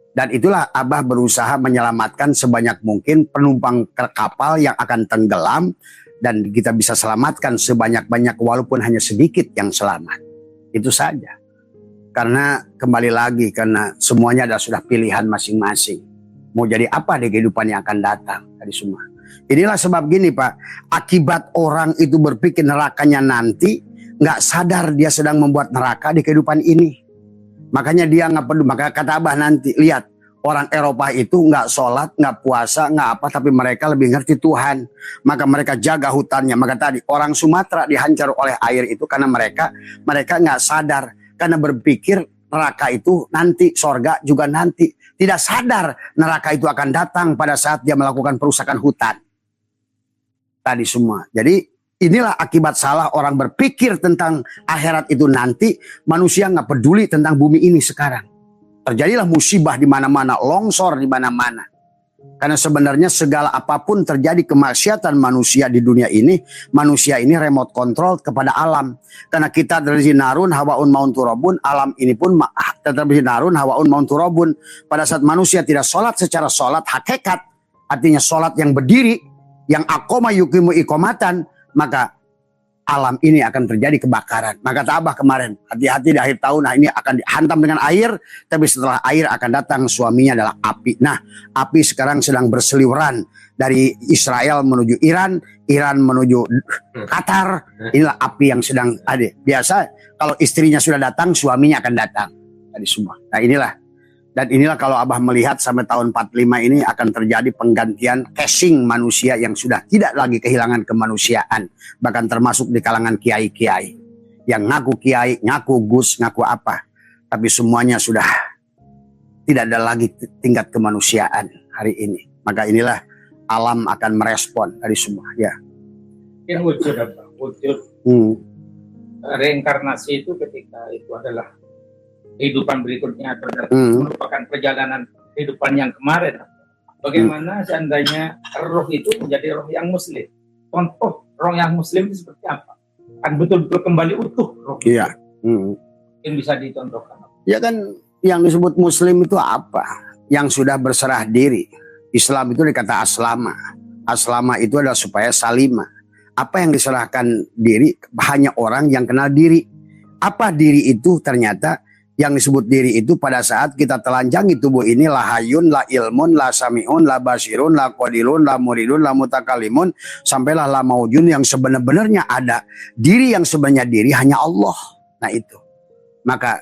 [SPEAKER 1] Dan itulah Abah berusaha menyelamatkan sebanyak mungkin penumpang kapal yang akan tenggelam, dan kita bisa selamatkan sebanyak-banyak walaupun hanya sedikit yang selamat. Itu saja. Karena kembali lagi, karena semuanya sudah pilihan masing-masing. Mau jadi apa di kehidupan yang akan datang tadi semua. Inilah sebab gini Pak, akibat orang itu berpikir nerakanya nanti, nggak sadar dia sedang membuat neraka di kehidupan ini. Makanya dia nggak peduli. Maka kata Abah nanti, lihat orang Eropa itu nggak sholat, nggak puasa, nggak apa, tapi mereka lebih ngerti Tuhan. Maka mereka jaga hutannya. Maka tadi orang Sumatera dihancur oleh air itu karena mereka nggak sadar, karena berpikir neraka itu nanti, sorga juga nanti. Tidak sadar neraka itu akan datang pada saat dia melakukan perusakan hutan. Tadi semua. Jadi inilah akibat salah orang berpikir tentang akhirat itu nanti, manusia nggak peduli tentang bumi ini sekarang. Terjadilah musibah di mana-mana, longsor di mana-mana. Karena sebenarnya segala apapun terjadi kemaksiatan manusia di dunia ini, manusia ini remote control kepada alam. Karena kita dari narun hawaun maun turabun, alam ini pun tetap narun hawaun maun turabun. Pada saat manusia tidak sholat secara sholat hakikat, artinya sholat yang berdiri, yang akoma yukimu ikomatan, maka alam ini akan terjadi kebakaran. Maka kata Abah kemarin, hati-hati di akhir tahun, nah ini akan dihantam dengan air, tapi setelah air akan datang suaminya adalah api. Nah, api sekarang sedang berseliweran dari Israel menuju Iran, Iran menuju Qatar. Inilah api yang sedang ada. Biasa kalau istrinya sudah datang, suaminya akan datang. Tadi semua. Nah inilah kalau Abah melihat sampai tahun 45 ini akan terjadi penggantian casing manusia yang sudah tidak lagi kehilangan kemanusiaan. Bahkan termasuk di kalangan kiai-kiai. Yang ngaku kiai, ngaku gus, ngaku apa. Tapi semuanya sudah tidak ada lagi tingkat kemanusiaan hari ini. Maka inilah alam akan merespon dari semua. Ya.
[SPEAKER 2] Yang wujud reinkarnasi itu ketika itu adalah kehidupan berikutnya merupakan perjalanan kehidupan yang kemarin. Bagaimana seandainya roh itu menjadi roh yang muslim? Contoh roh yang muslim itu seperti apa? Kan betul-betul kembali utuh roh.
[SPEAKER 1] Iya.
[SPEAKER 2] Yang bisa dicontohkan.
[SPEAKER 1] Ya kan yang disebut muslim itu apa? Yang sudah berserah diri. Islam itu dikata aslama. Aslama itu adalah supaya salima. Apa yang diserahkan diri? Hanya orang yang kenal diri. Apa diri itu? Ternyata yang disebut diri itu pada saat kita telanjangi tubuh ini, la hayun, la ilmun, la sami'un, la basirun, la qadirun, la muridun, la mutakalimun, sampailah la maujun, yang sebenarnya ada. Diri yang sebenarnya diri hanya Allah. Nah itu. Maka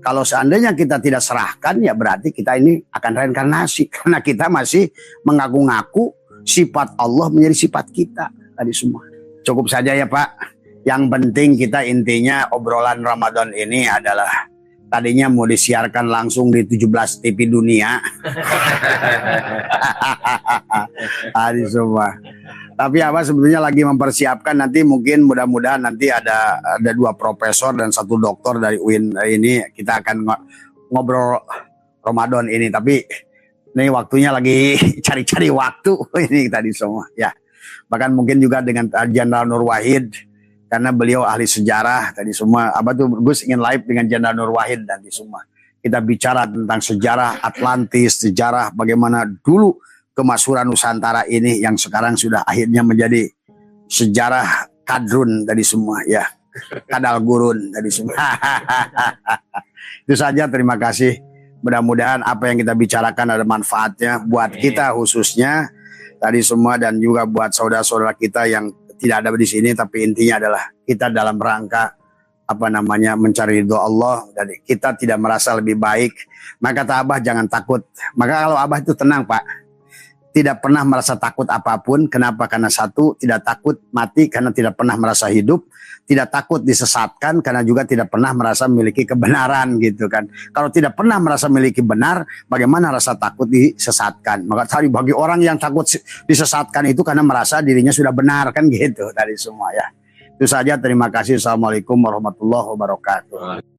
[SPEAKER 1] kalau seandainya kita tidak serahkan, ya berarti kita ini akan reinkarnasi. Karena kita masih mengaku-ngaku sifat Allah menjadi sifat kita. Tadi semua. Cukup saja ya Pak. Yang penting kita intinya obrolan Ramadan ini adalah tadinya mau disiarkan langsung di 17 TV dunia. Tadi semua. Tapi apa sebetulnya lagi mempersiapkan, nanti mungkin mudah-mudahan nanti ada 2 profesor dan 1 doktor dari UIN ini, kita akan ngobrol Ramadan ini. Tapi ini waktunya lagi cari-cari waktu ini tadi semua ya. Bahkan mungkin juga dengan Jenderal Nur Wahid, karena beliau ahli sejarah tadi semua. Abah tuh Gus ingin live dengan Jenderal Nur Wahid nanti semua. Kita bicara tentang sejarah Atlantis, sejarah bagaimana dulu kemasyhuran Nusantara ini yang sekarang sudah akhirnya menjadi sejarah kadrun tadi semua ya. Kadal gurun tadi semua. Itu saja, terima kasih. Mudah-mudahan apa yang kita bicarakan ada manfaatnya buat kita khususnya tadi semua, dan juga buat saudara-saudara kita yang tidak ada di sini, tapi intinya adalah kita dalam rangka mencari ridho Allah, dan kita tidak merasa lebih baik. Maka kata Abah jangan takut. Maka kalau Abah itu tenang Pak, tidak pernah merasa takut apapun. Kenapa? Karena satu, tidak takut mati karena tidak pernah merasa hidup. Tidak takut disesatkan karena juga tidak pernah merasa memiliki kebenaran gitu kan. Kalau tidak pernah merasa memiliki benar, bagaimana rasa takut disesatkan? Maka tadi bagi orang yang takut disesatkan itu karena merasa dirinya sudah benar kan gitu tadi semua ya. Itu saja, terima kasih. Assalamualaikum warahmatullahi wabarakatuh.